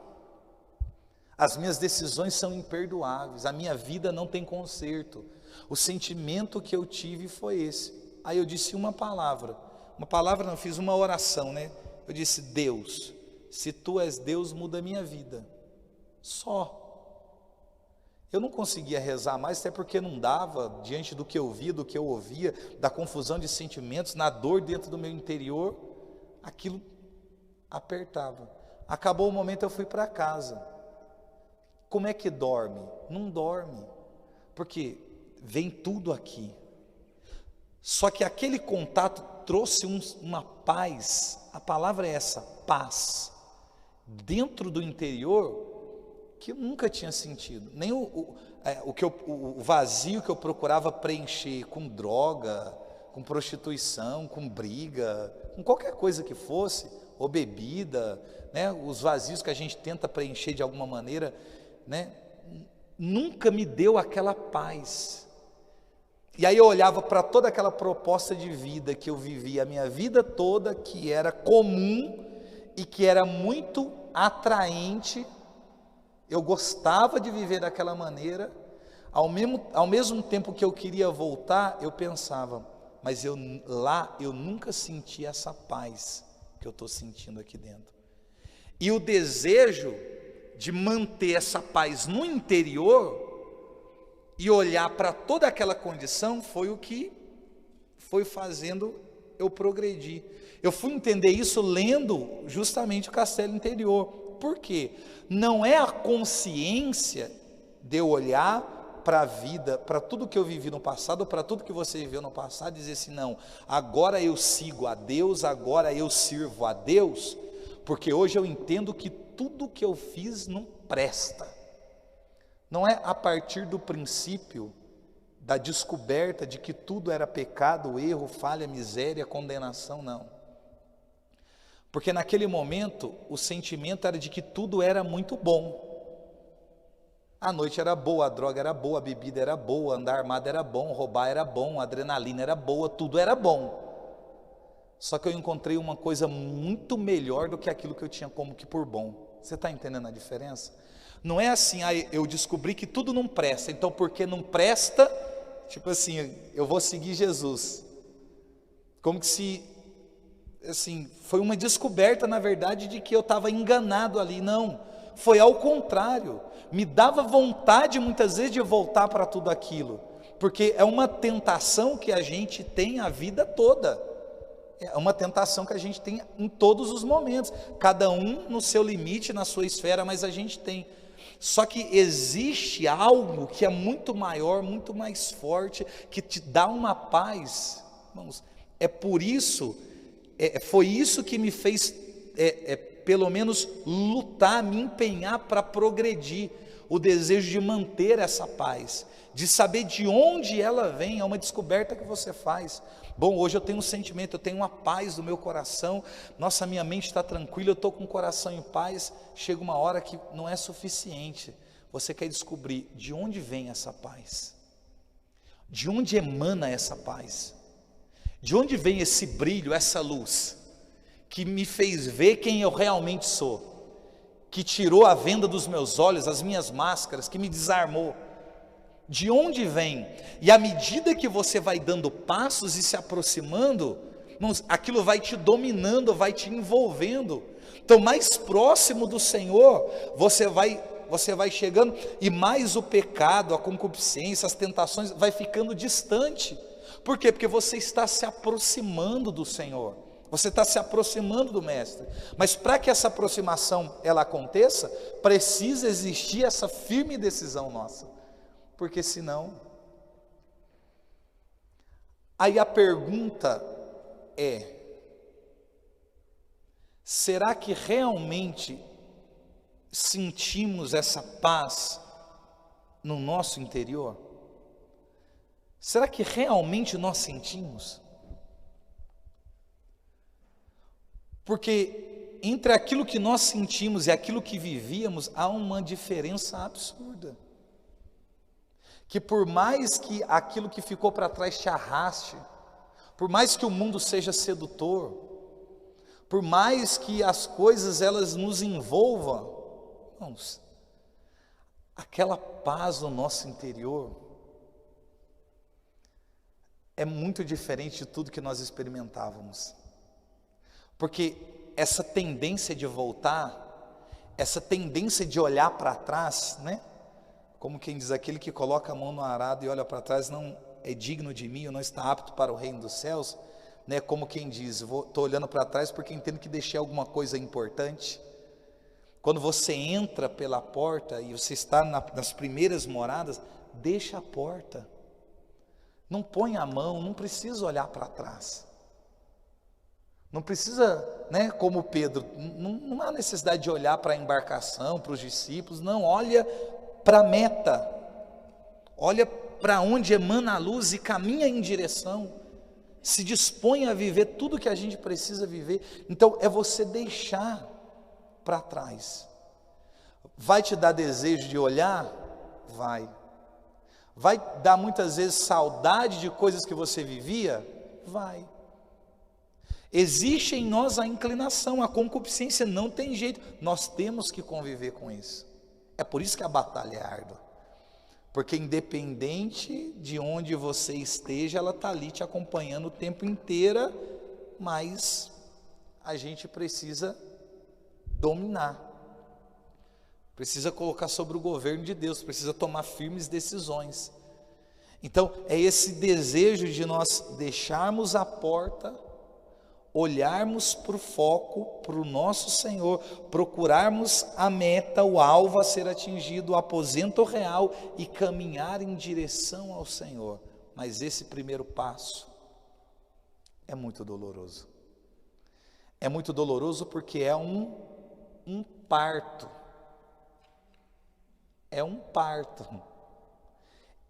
[SPEAKER 1] As minhas decisões são imperdoáveis, a minha vida não tem conserto. O sentimento que eu tive foi esse. Aí eu disse uma palavra não, fiz uma oração, né? Eu disse, Deus, se Tu és Deus, muda a minha vida. Só. Eu não conseguia rezar mais, até porque não dava, diante do que eu via, do que eu ouvia, da confusão de sentimentos, na dor dentro do meu interior, aquilo apertava. Acabou o momento, eu fui para casa. Como é que dorme? Não dorme, porque vem tudo aqui. Só que aquele contato trouxe uma paz, a palavra é essa, paz, dentro do interior, que eu nunca tinha sentido, nem o vazio que eu procurava preencher com droga, com prostituição, com briga, com qualquer coisa que fosse, ou bebida, né, os vazios que a gente tenta preencher de alguma maneira, né, nunca me deu aquela paz. E aí eu olhava para toda aquela proposta de vida que eu vivia a minha vida toda, que era comum e que era muito atraente, eu gostava de viver daquela maneira, ao mesmo tempo que eu queria voltar, eu pensava, mas lá eu nunca senti essa paz que eu estou sentindo aqui dentro. E o desejo de manter essa paz no interior e olhar para toda aquela condição foi o que foi fazendo eu progredir. Eu fui entender isso lendo justamente o Castelo Interior. Por quê? Não é a consciência de eu olhar para a vida, para tudo que eu vivi no passado, para tudo que você viveu no passado, e dizer assim, não, agora eu sigo a Deus, agora eu sirvo a Deus, porque hoje eu entendo que tudo que eu fiz não presta. Não é a partir do princípio da descoberta de que tudo era pecado, erro, falha, miséria, condenação, não. Porque naquele momento o sentimento era de que tudo era muito bom. A noite era boa, a droga era boa, a bebida era boa, andar armado era bom, roubar era bom, a adrenalina era boa, tudo era bom. Só que eu encontrei uma coisa muito melhor do que aquilo que eu tinha como que por bom. Você está entendendo a diferença? Não é assim, eu descobri que tudo não presta, então porque não presta, tipo assim, eu vou seguir Jesus. Como que se, assim, foi uma descoberta na verdade de que eu estava enganado ali. Não, foi ao contrário, me dava vontade muitas vezes de voltar para tudo aquilo, porque é uma tentação que a gente tem a vida toda, é uma tentação que a gente tem em todos os momentos, cada um no seu limite, na sua esfera, mas a gente tem. Só que existe algo que é muito maior, muito mais forte, que te dá uma paz, irmãos. É por isso, foi isso que me fez, pelo menos lutar, me empenhar para progredir, o desejo de manter essa paz, de saber de onde ela vem, é uma descoberta que você faz. Bom, hoje eu tenho um sentimento, eu tenho uma paz no meu coração, nossa, minha mente está tranquila, eu estou com o coração em paz. Chega uma hora que não é suficiente, você quer descobrir de onde vem essa paz, de onde emana essa paz, de onde vem esse brilho, essa luz, que me fez ver quem eu realmente sou, que tirou a venda dos meus olhos, as minhas máscaras, que me desarmou. De onde vem? E à medida que você vai dando passos e se aproximando, irmãos, aquilo vai te dominando, vai te envolvendo. Então, mais próximo do Senhor, você vai chegando, e mais o pecado, a concupiscência, as tentações, vai ficando distante. Por quê? Porque você está se aproximando do Senhor, você está se aproximando do Mestre. Mas para que essa aproximação ela aconteça, precisa existir essa firme decisão nossa, porque senão, aí a pergunta é, será que realmente sentimos essa paz no nosso interior? Será que realmente nós sentimos? Porque entre aquilo que nós sentimos e aquilo que vivíamos, há uma diferença absurda. Que por mais que aquilo que ficou para trás te arraste, por mais que o mundo seja sedutor, por mais que as coisas elas nos envolvam, irmãos, aquela paz no nosso interior é muito diferente de tudo que nós experimentávamos. Porque essa tendência de voltar, essa tendência de olhar para trás, né? Como quem diz, aquele que coloca a mão no arado e olha para trás não é digno de mim, ou não está apto para o reino dos céus, né? Como quem diz, estou olhando para trás porque entendo que deixei alguma coisa importante. Quando você entra pela porta e você está nas primeiras moradas, deixa a porta, não põe a mão, não precisa olhar para trás. Não precisa, né, como Pedro, não há necessidade de olhar para a embarcação, para os discípulos, não, olha para a meta, olha para onde emana a luz e caminha em direção. se dispõe a viver tudo que a gente precisa viver. Então é você deixar para trás. Vai te dar desejo de olhar? Vai. Vai dar muitas vezes saudade de coisas que você vivia? Vai. Existe em nós a inclinação, a concupiscência, não tem jeito, nós temos que conviver com isso. É por isso que a batalha é árdua, porque independente de onde você esteja, ela está ali te acompanhando o tempo inteiro, mas a gente precisa dominar, precisa colocar sobre o governo de Deus, precisa tomar firmes decisões. Então é esse desejo de nós deixarmos a porta, olharmos para o foco, para o nosso Senhor, procurarmos a meta, o alvo a ser atingido, o aposento real e caminhar em direção ao Senhor. Mas esse primeiro passo é muito doloroso. É muito doloroso porque é um parto. É um parto.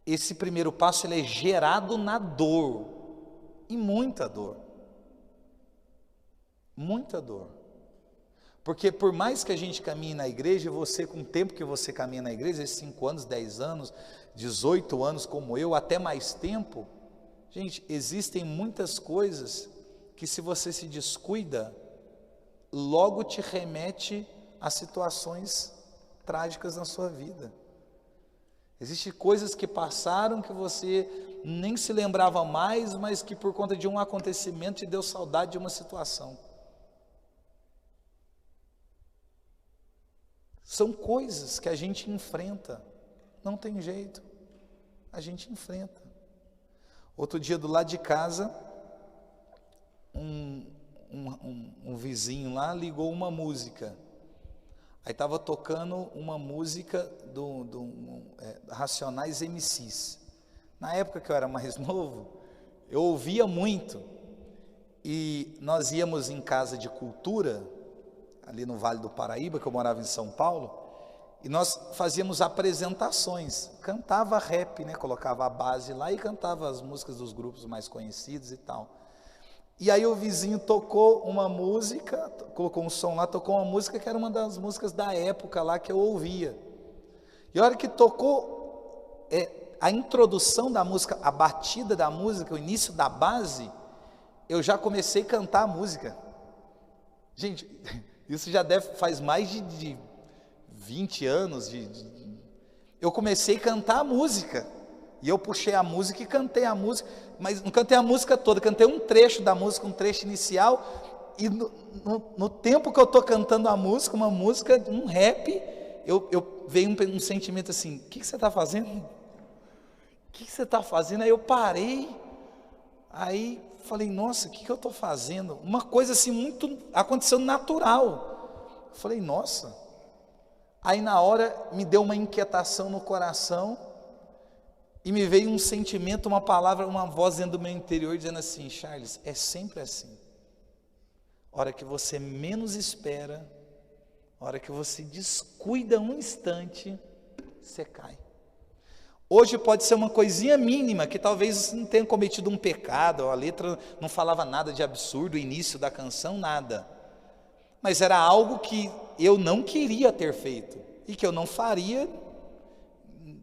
[SPEAKER 1] Esse primeiro passo ele é gerado na dor, e muita dor. Muita dor, porque por mais que a gente caminhe na igreja, você com o tempo que você caminha na igreja, esses 5 anos, 10 anos, 18 anos como eu, até mais tempo, gente, existem muitas coisas que se você se descuida, logo te remete a situações trágicas na sua vida. Existem coisas que passaram que você nem se lembrava mais, mas que por conta de um acontecimento te deu saudade de uma situação. São coisas que a gente enfrenta, não tem jeito, a gente enfrenta. Outro dia do lado de casa, um vizinho lá ligou uma música, aí estava tocando uma música do Racionais MCs. Na época que eu era mais novo, eu ouvia muito, e nós íamos em casa de cultura, ali no Vale do Paraíba, que eu morava em São Paulo, e nós fazíamos apresentações, cantava rap, né? Colocava a base lá e cantava as músicas dos grupos mais conhecidos e tal. E aí o vizinho tocou uma música, colocou um som lá, tocou uma música que era uma das músicas da época lá que eu ouvia. E a hora que tocou a introdução da música, a batida da música, o início da base, eu já comecei a cantar a música. Gente, isso já faz mais de 20 anos, eu comecei a cantar a música, e eu puxei a música e cantei a música, mas não cantei a música toda, cantei um trecho da música, um trecho inicial, e no tempo que eu estou cantando a música, uma música, um rap, veio um sentimento assim, o que você está fazendo? O que você está fazendo? Aí eu parei, aí falei, nossa, o que eu estou fazendo? Uma coisa assim, muito, aconteceu natural. Falei, nossa. Aí na hora me deu uma inquietação no coração, e me veio um sentimento, uma palavra, uma voz dentro do meu interior, dizendo assim, Charles, é sempre assim. A hora que você menos espera, a hora que você descuida um instante, você cai. Hoje pode ser uma coisinha mínima, que talvez você não tenha cometido um pecado, a letra não falava nada de absurdo, o início da canção, nada. Mas era algo que eu não queria ter feito, e que eu não faria,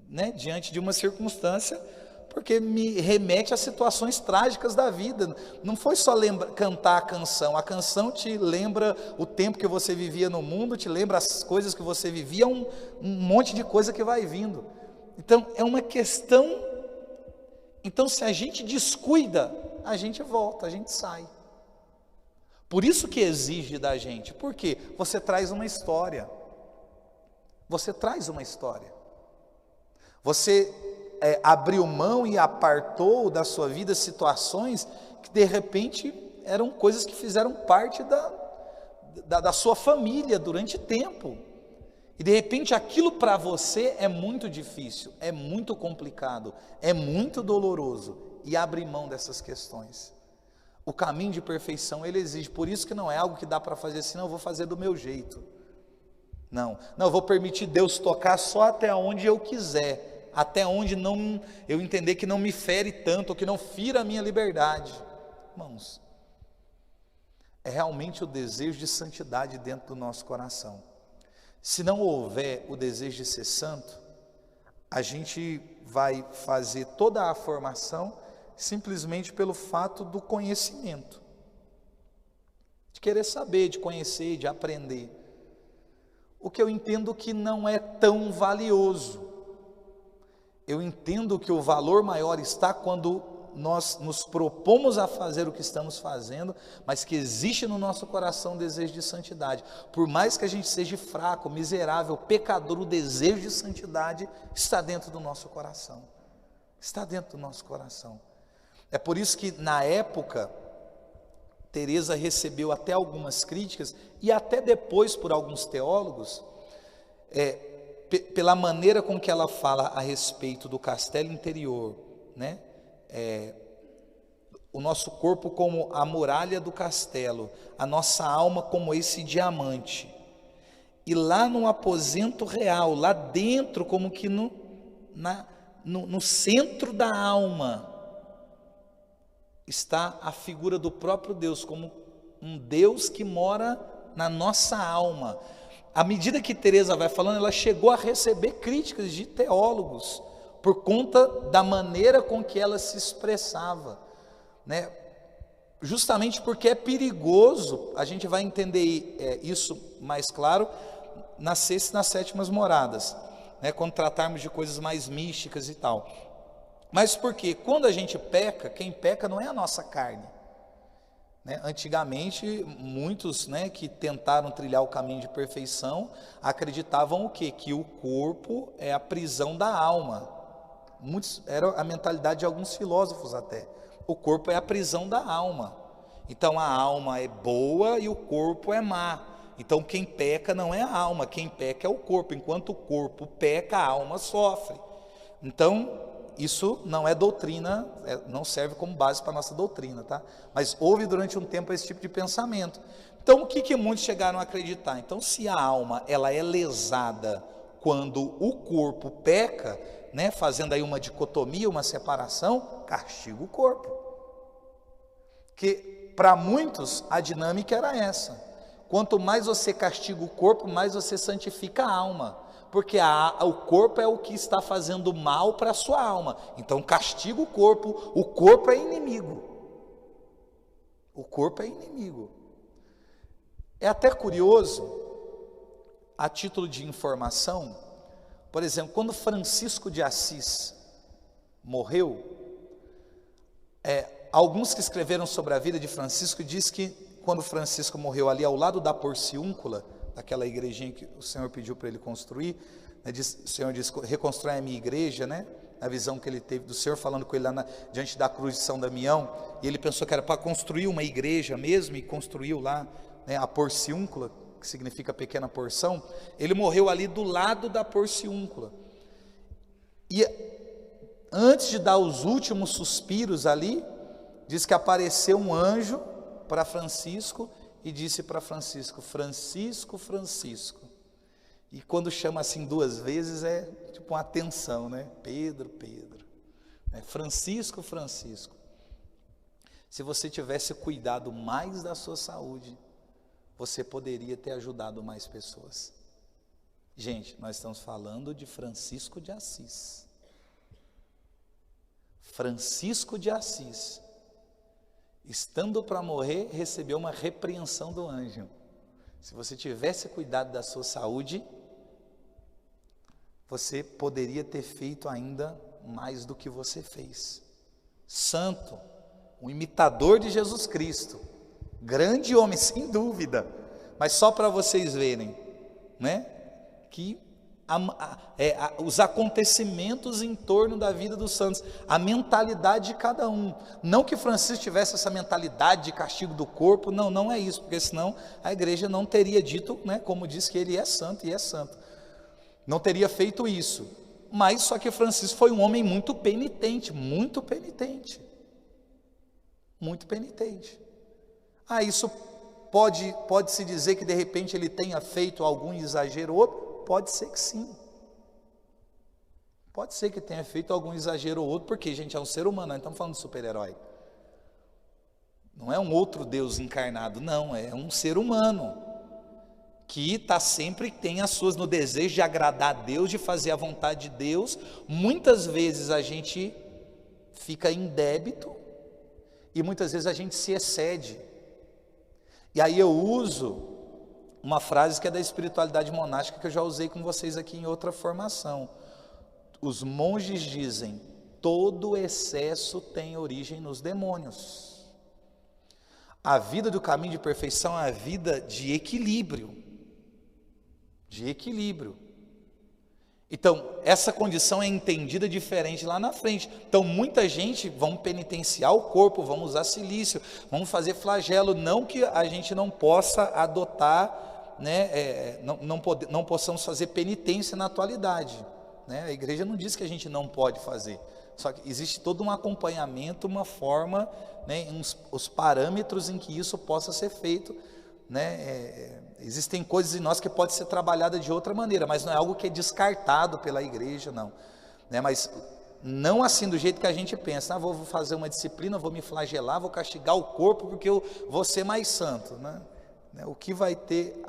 [SPEAKER 1] né, diante de uma circunstância, porque me remete a situações trágicas da vida. Não foi só cantar a canção te lembra o tempo que você vivia no mundo, te lembra as coisas que você vivia, um monte de coisa que vai vindo. Então é uma questão, então se a gente descuida, a gente volta, a gente sai. Por isso que exige da gente, porque você traz uma história, você abriu mão e apartou da sua vida situações que de repente eram coisas que fizeram parte da sua família durante tempo, e de repente aquilo para você é muito difícil, é muito complicado, é muito doloroso, e abre mão dessas questões. O caminho de perfeição ele exige, por isso que não é algo que dá para fazer assim, não, eu vou fazer do meu jeito, não, eu vou permitir Deus tocar só até onde eu quiser, até onde eu entender que não me fere tanto, ou que não fira a minha liberdade. irmãos? É realmente o desejo de santidade dentro do nosso coração. Se não houver o desejo de ser santo, a gente vai fazer toda a formação simplesmente pelo fato do conhecimento, de querer saber, de conhecer, de aprender. O que eu entendo que não é tão valioso. Eu entendo que o valor maior está quando nós nos propomos a fazer o que estamos fazendo, mas que existe no nosso coração o desejo de santidade. Por mais que a gente seja fraco, miserável, pecador, o desejo de santidade está dentro do nosso coração. Está dentro do nosso coração. É por isso que na época, Teresa recebeu até algumas críticas, e até depois por alguns teólogos, pela maneira com que ela fala a respeito do castelo interior, né? O nosso corpo como a muralha do castelo, a nossa alma como esse diamante, e lá no aposento real, lá dentro, como que no centro da alma, está a figura do próprio Deus, como um Deus que mora na nossa alma. À medida que Teresa vai falando, ela chegou a receber críticas de teólogos, por conta da maneira com que ela se expressava, né? Justamente porque é perigoso, a gente vai entender isso mais claro nas sextas e nas sétimas moradas, né? Quando tratarmos de coisas mais místicas e tal. Mas porque quando a gente peca, quem peca não é a nossa carne, né? Antigamente, muitos, né, que tentaram trilhar o caminho de perfeição, acreditavam o quê? Que o corpo é a prisão da alma. Era a mentalidade de alguns filósofos até. O corpo é a prisão da alma. Então a alma é boa e o corpo é má. Então quem peca não é a alma, quem peca é o corpo. Enquanto o corpo peca, a alma sofre. Então isso não é doutrina, não serve como base para a nossa doutrina, tá? Mas houve durante um tempo esse tipo de pensamento. Então o que muitos chegaram a acreditar? Então se a alma ela é lesada quando o corpo peca, né, fazendo aí uma dicotomia, uma separação, castiga o corpo. Que para muitos a dinâmica era essa: quanto mais você castiga o corpo, mais você santifica a alma, porque o corpo é o que está fazendo mal para a sua alma. Então castiga o corpo é inimigo. O corpo é inimigo. É até curioso, a título de informação, por exemplo, quando Francisco de Assis morreu, alguns que escreveram sobre a vida de Francisco diz que quando Francisco morreu ali ao lado da Porciúncula, daquela igrejinha que o Senhor pediu para ele construir, né, o Senhor disse: reconstrói a minha igreja, né? A visão que ele teve do Senhor falando com ele lá diante da cruz de São Damião, e ele pensou que era para construir uma igreja mesmo, e construiu lá, né, a Porciúncula, que significa pequena porção. Ele morreu ali do lado da Porciúncula, e antes de dar os últimos suspiros ali, diz que apareceu um anjo para Francisco e disse para Francisco: Francisco, Francisco. E quando chama assim duas vezes é tipo uma atenção, né? Pedro, Pedro, né? Francisco, Francisco. Se você tivesse cuidado mais da sua saúde, você poderia ter ajudado mais pessoas. Gente, nós estamos falando de Francisco de Assis. Francisco de Assis, estando para morrer, recebeu uma repreensão do anjo. Se você tivesse cuidado da sua saúde, você poderia ter feito ainda mais do que você fez. Santo, um imitador de Jesus Cristo, grande homem, sem dúvida, mas só para vocês verem, né, que os acontecimentos em torno da vida dos santos, a mentalidade de cada um. Não que Francisco tivesse essa mentalidade de castigo do corpo, não é isso, porque senão a igreja não teria dito, né, como diz que ele é santo e é santo, não teria feito isso. Mas só que Francisco foi um homem muito penitente, muito penitente, muito penitente. Isso pode-se dizer que de repente ele tenha feito algum exagero ou outro? Pode ser que sim, pode ser que tenha feito algum exagero ou outro, porque, gente, é um ser humano, nós estamos falando de super-herói, Não é um outro Deus encarnado, não, é um ser humano que está sempre, tem as suas, no desejo de agradar a Deus, de fazer a vontade de Deus. Muitas vezes a gente fica em débito e muitas vezes a gente se excede. E aí eu uso uma frase que é da espiritualidade monástica, que eu já usei com vocês aqui em outra formação. Os monges dizem: todo excesso tem origem nos demônios. A vida do caminho de perfeição é a vida de equilíbrio. De equilíbrio. Então, essa condição é entendida diferente lá na frente. Então, muita gente vão penitenciar o corpo, vão usar silício, vão fazer flagelo. Não que a gente não possa adotar, né, não possamos fazer penitência na atualidade, né? A igreja não diz que a gente não pode fazer. Só que existe todo um acompanhamento, uma forma, né, os parâmetros em que isso possa ser feito, né? Existem coisas em nós que pode ser trabalhada de outra maneira, mas não é algo que é descartado pela igreja, não, né? Mas não assim do jeito que a gente pensa: vou fazer uma disciplina, vou me flagelar, vou castigar o corpo porque eu vou ser mais santo, né? O que vai ter,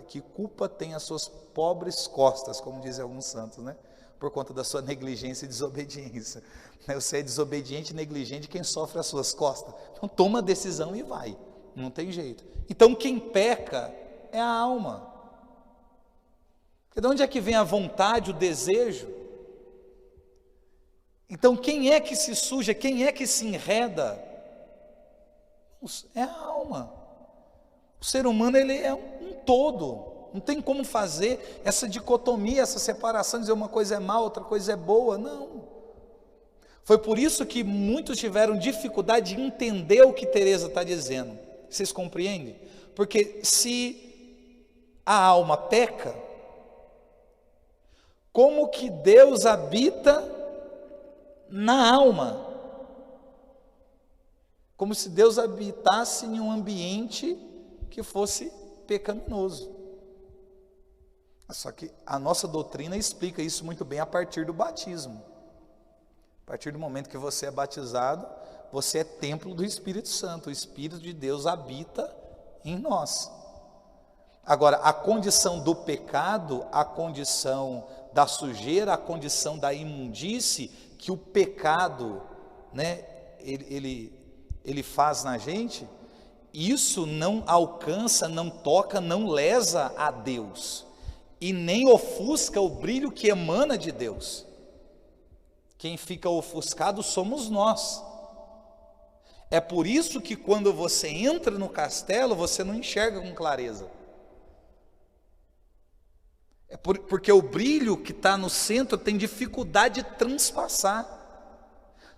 [SPEAKER 1] que culpa tem as suas pobres costas, como dizem alguns santos, né? Por conta da sua negligência e desobediência. Você é desobediente e negligente, quem sofre as suas costas? Então toma a decisão e vai, não tem jeito. Então quem peca é a alma. Porque de onde é que vem a vontade, o desejo? Então quem é que se suja, quem é que se enreda? É a alma. O ser humano, ele é um todo. Não tem como fazer essa dicotomia, essa separação, dizer uma coisa é má, outra coisa é boa. Não. Foi por isso que muitos tiveram dificuldade de entender o que Teresa está dizendo. Vocês compreendem? Porque se a alma peca, como que Deus habita na alma? Como se Deus habitasse em um ambiente que fosse pecaminoso. Só que a nossa doutrina explica isso muito bem a partir do batismo. A partir do momento que você é batizado, você é templo do Espírito Santo. O Espírito de Deus habita em nós. Agora, a condição do pecado, a condição da sujeira, a condição da imundície que o pecado, né, ele faz na gente, isso não alcança, não toca, não lesa a Deus e nem ofusca o brilho que emana de Deus. Quem fica ofuscado somos nós. É por isso que quando você entra no castelo, você não enxerga com clareza. Porque o brilho que está no centro tem dificuldade de transpassar.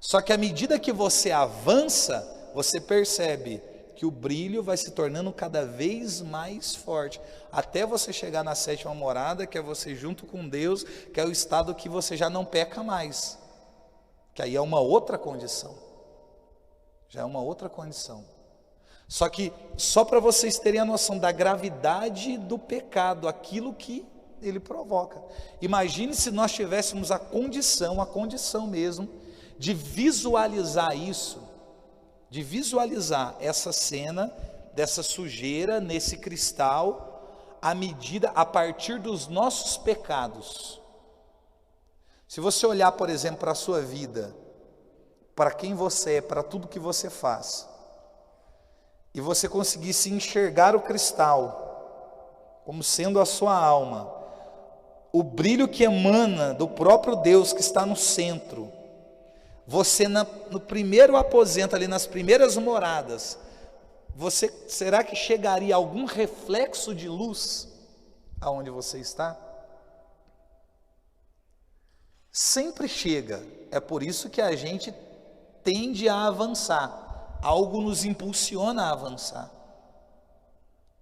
[SPEAKER 1] Só que à medida que você avança, você percebe que o brilho vai se tornando cada vez mais forte, até você chegar na sétima morada, que é você junto com Deus, que é o estado que você já não peca mais, que aí é uma outra condição, já é uma outra condição. Só que, só para vocês terem a noção da gravidade do pecado, aquilo que ele provoca. Imagine se nós tivéssemos a condição mesmo, de visualizar isso, de visualizar essa cena, dessa sujeira nesse cristal, a partir dos nossos pecados. Se você olhar, por exemplo, para a sua vida, para quem você é, para tudo que você faz, e você conseguisse enxergar o cristal como sendo a sua alma, o brilho que emana do próprio Deus que está no centro, você no primeiro aposento, ali nas primeiras moradas, será que chegaria algum reflexo de luz aonde você está? Sempre chega. É por isso que a gente tende a avançar, algo nos impulsiona a avançar.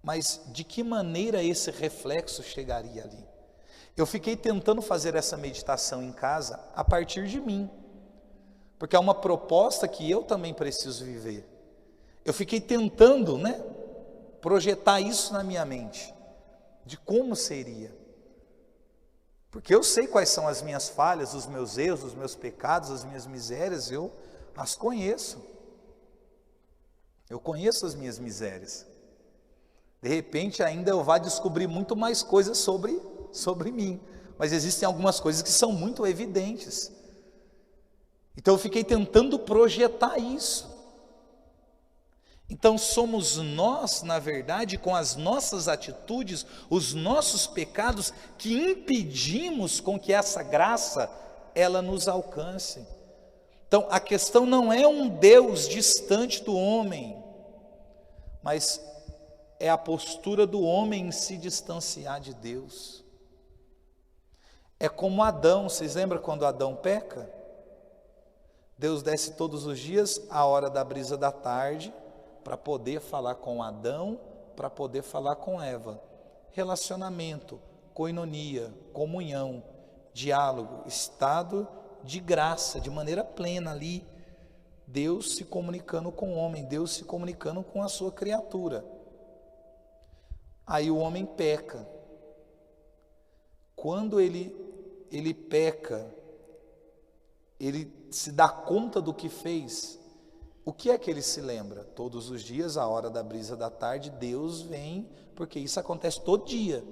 [SPEAKER 1] Mas de que maneira esse reflexo chegaria ali? Eu fiquei tentando fazer essa meditação em casa a partir de mim, porque é uma proposta que eu também preciso viver. Eu fiquei tentando, projetar isso na minha mente, de como seria. Porque eu sei quais são as minhas falhas, os meus erros, os meus pecados, as minhas misérias, eu as conheço. Eu conheço as minhas misérias. De repente ainda eu vá descobrir muito mais coisas sobre mim. Mas existem algumas coisas que são muito evidentes. Então eu fiquei tentando projetar isso. Então somos nós, na verdade, com as nossas atitudes, os nossos pecados, que impedimos com que essa graça, ela nos alcance. Então a questão não é um Deus distante do homem, mas é a postura do homem em se distanciar de Deus. É como Adão, vocês lembram quando Adão peca? Deus desce todos os dias, à hora da brisa da tarde, para poder falar com Adão, para poder falar com Eva. Relacionamento, koinonia, comunhão, diálogo, estado de graça, de maneira plena ali. Deus se comunicando com o homem, Deus se comunicando com a sua criatura. Aí o homem peca. Quando ele peca, ele se dá conta do que fez. O que é que ele se lembra? Todos os dias, à hora da brisa da tarde, Deus vem, porque isso acontece todo dia.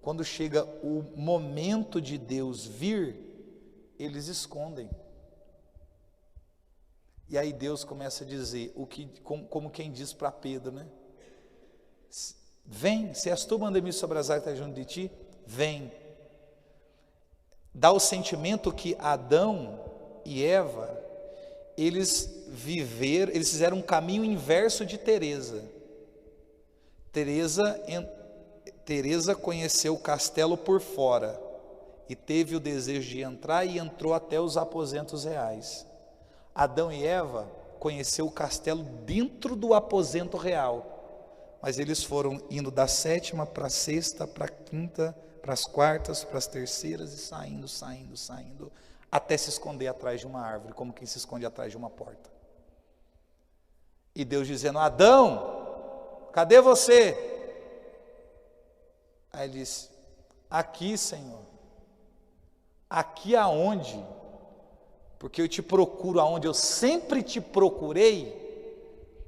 [SPEAKER 1] Quando chega o momento de Deus vir, eles escondem. E aí Deus começa a dizer, como quem diz para Pedro, né? Vem, se és tu, manda-me sobre as águas que está junto de ti, vem. Dá o sentimento que Adão e Eva, eles fizeram um caminho inverso de Teresa. Teresa conheceu o castelo por fora e teve o desejo de entrar e entrou até os aposentos reais. Adão e Eva conheceu o castelo dentro do aposento real, mas eles foram indo da sétima para a sexta, para a quinta, para as quartas, para as terceiras e saindo, até se esconder atrás de uma árvore, como quem se esconde atrás de uma porta. E Deus dizendo, Adão, cadê você? Aí ele disse, aqui, Senhor. Aqui aonde? Porque eu te procuro aonde eu sempre te procurei,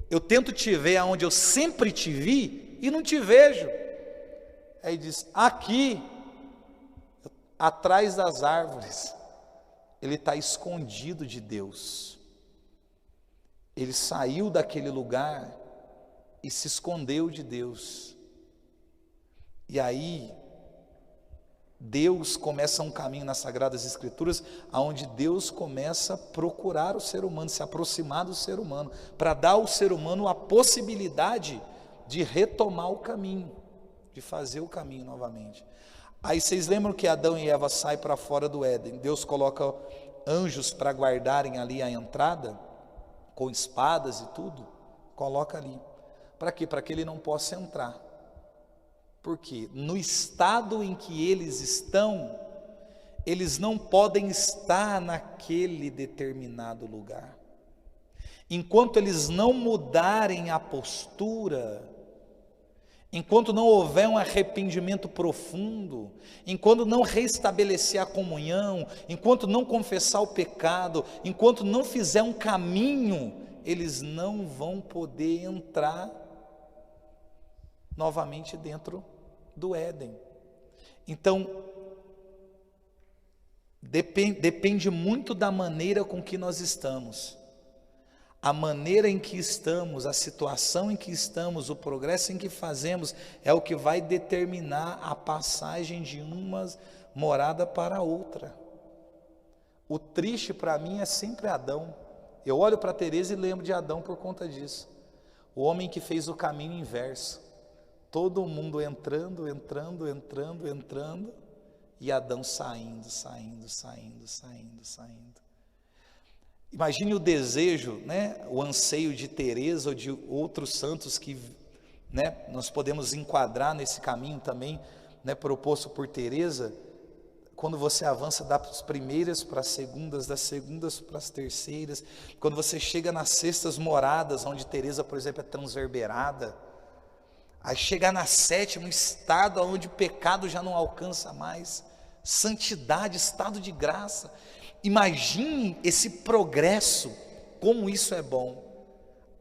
[SPEAKER 1] eu tento te ver aonde eu sempre te vi e não te vejo. Aí diz, aqui, atrás das árvores, ele está escondido de Deus. Ele saiu daquele lugar e se escondeu de Deus. E aí, Deus começa um caminho nas Sagradas Escrituras, onde Deus começa a procurar o ser humano, se aproximar do ser humano, para dar ao ser humano a possibilidade de retomar o caminho, de fazer o caminho novamente. Aí vocês lembram que Adão e Eva saem para fora do Éden, Deus coloca anjos para guardarem ali a entrada, com espadas e tudo, coloca ali. Para quê? Para que ele não possa entrar. Porque no estado em que eles estão, eles não podem estar naquele determinado lugar. Enquanto eles não mudarem a postura, enquanto não houver um arrependimento profundo, enquanto não restabelecer a comunhão, enquanto não confessar o pecado, enquanto não fizer um caminho, eles não vão poder entrar novamente dentro do Éden. Então, depende muito da maneira com que nós estamos. A maneira em que estamos, a situação em que estamos, o progresso em que fazemos, é o que vai determinar a passagem de uma morada para outra. O triste para mim é sempre Adão. Eu olho para Teresa e lembro de Adão por conta disso. O homem que fez o caminho inverso. Todo mundo entrando, e Adão saindo. Imagine o desejo, né, o anseio de Teresa ou de outros santos que, né, nós podemos enquadrar nesse caminho também, né, proposto por Teresa. Quando você avança das primeiras para as segundas, das segundas para as terceiras, quando você chega nas sextas moradas, onde Teresa, por exemplo, é transverberada, aí chegar na sétima, um estado onde o pecado já não alcança mais, santidade, estado de graça. Imagine esse progresso, como isso é bom.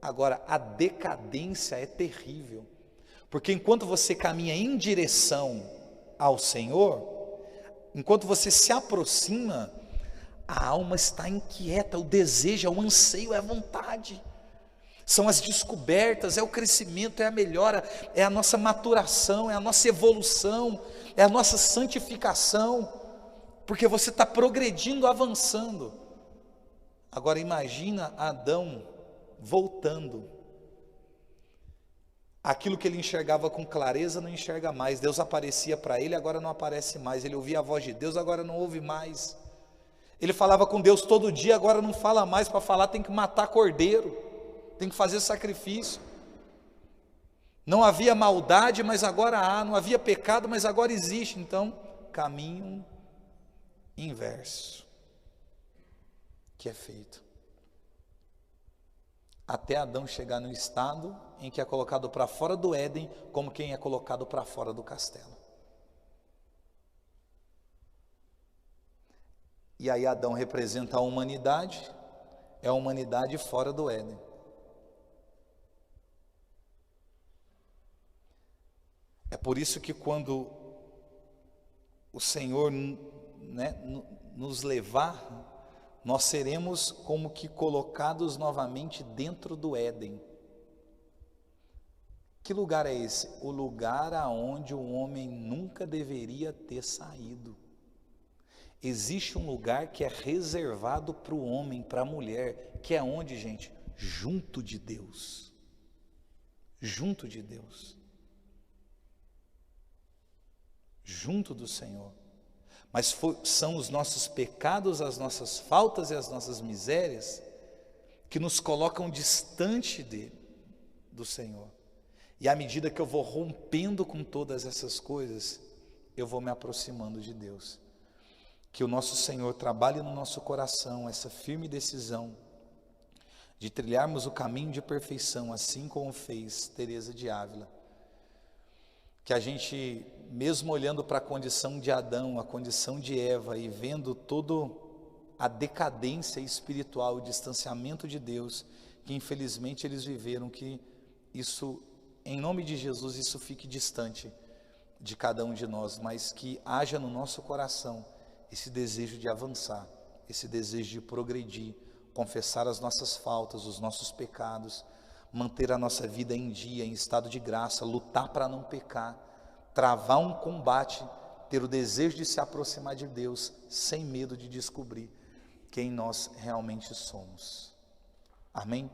[SPEAKER 1] Agora, a decadência é terrível, porque enquanto você caminha em direção ao Senhor, enquanto você se aproxima, a alma está inquieta, o desejo, o anseio, é a vontade, são as descobertas, é o crescimento, é a melhora, é a nossa maturação, é a nossa evolução, é a nossa santificação, porque você está progredindo, avançando. Agora imagina Adão voltando, aquilo que ele enxergava com clareza não enxerga mais, Deus aparecia para ele, agora não aparece mais, ele ouvia a voz de Deus, agora não ouve mais, ele falava com Deus todo dia, agora não fala mais, para falar tem que matar cordeiro, tem que fazer sacrifício, não havia maldade, mas agora há, não havia pecado, mas agora existe, então, caminho inverso, que é feito, até Adão chegar no estado em que é colocado para fora do Éden, como quem é colocado para fora do castelo. E aí Adão representa a humanidade, é a humanidade fora do Éden. É por isso que quando o Senhor, né, nos levar, nós seremos como que colocados novamente dentro do Éden. Que lugar é esse? O lugar aonde o homem nunca deveria ter saído. Existe um lugar que é reservado para o homem, para a mulher, que é onde, gente? Junto de Deus. Junto de Deus. Junto do Senhor. Mas são os nossos pecados, as nossas faltas e as nossas misérias que nos colocam distante do Senhor. E à medida que eu vou rompendo com todas essas coisas, eu vou me aproximando de Deus. Que o nosso Senhor trabalhe no nosso coração essa firme decisão de trilharmos o caminho de perfeição, assim como fez Teresa de Ávila. Que a gente, mesmo olhando para a condição de Adão, a condição de Eva, e vendo toda a decadência espiritual, o distanciamento de Deus, que infelizmente eles viveram, que isso, em nome de Jesus, isso fique distante de cada um de nós, mas que haja no nosso coração esse desejo de avançar, esse desejo de progredir, confessar as nossas faltas, os nossos pecados, manter a nossa vida em dia, em estado de graça, lutar para não pecar, travar um combate, ter o desejo de se aproximar de Deus, sem medo de descobrir quem nós realmente somos. Amém?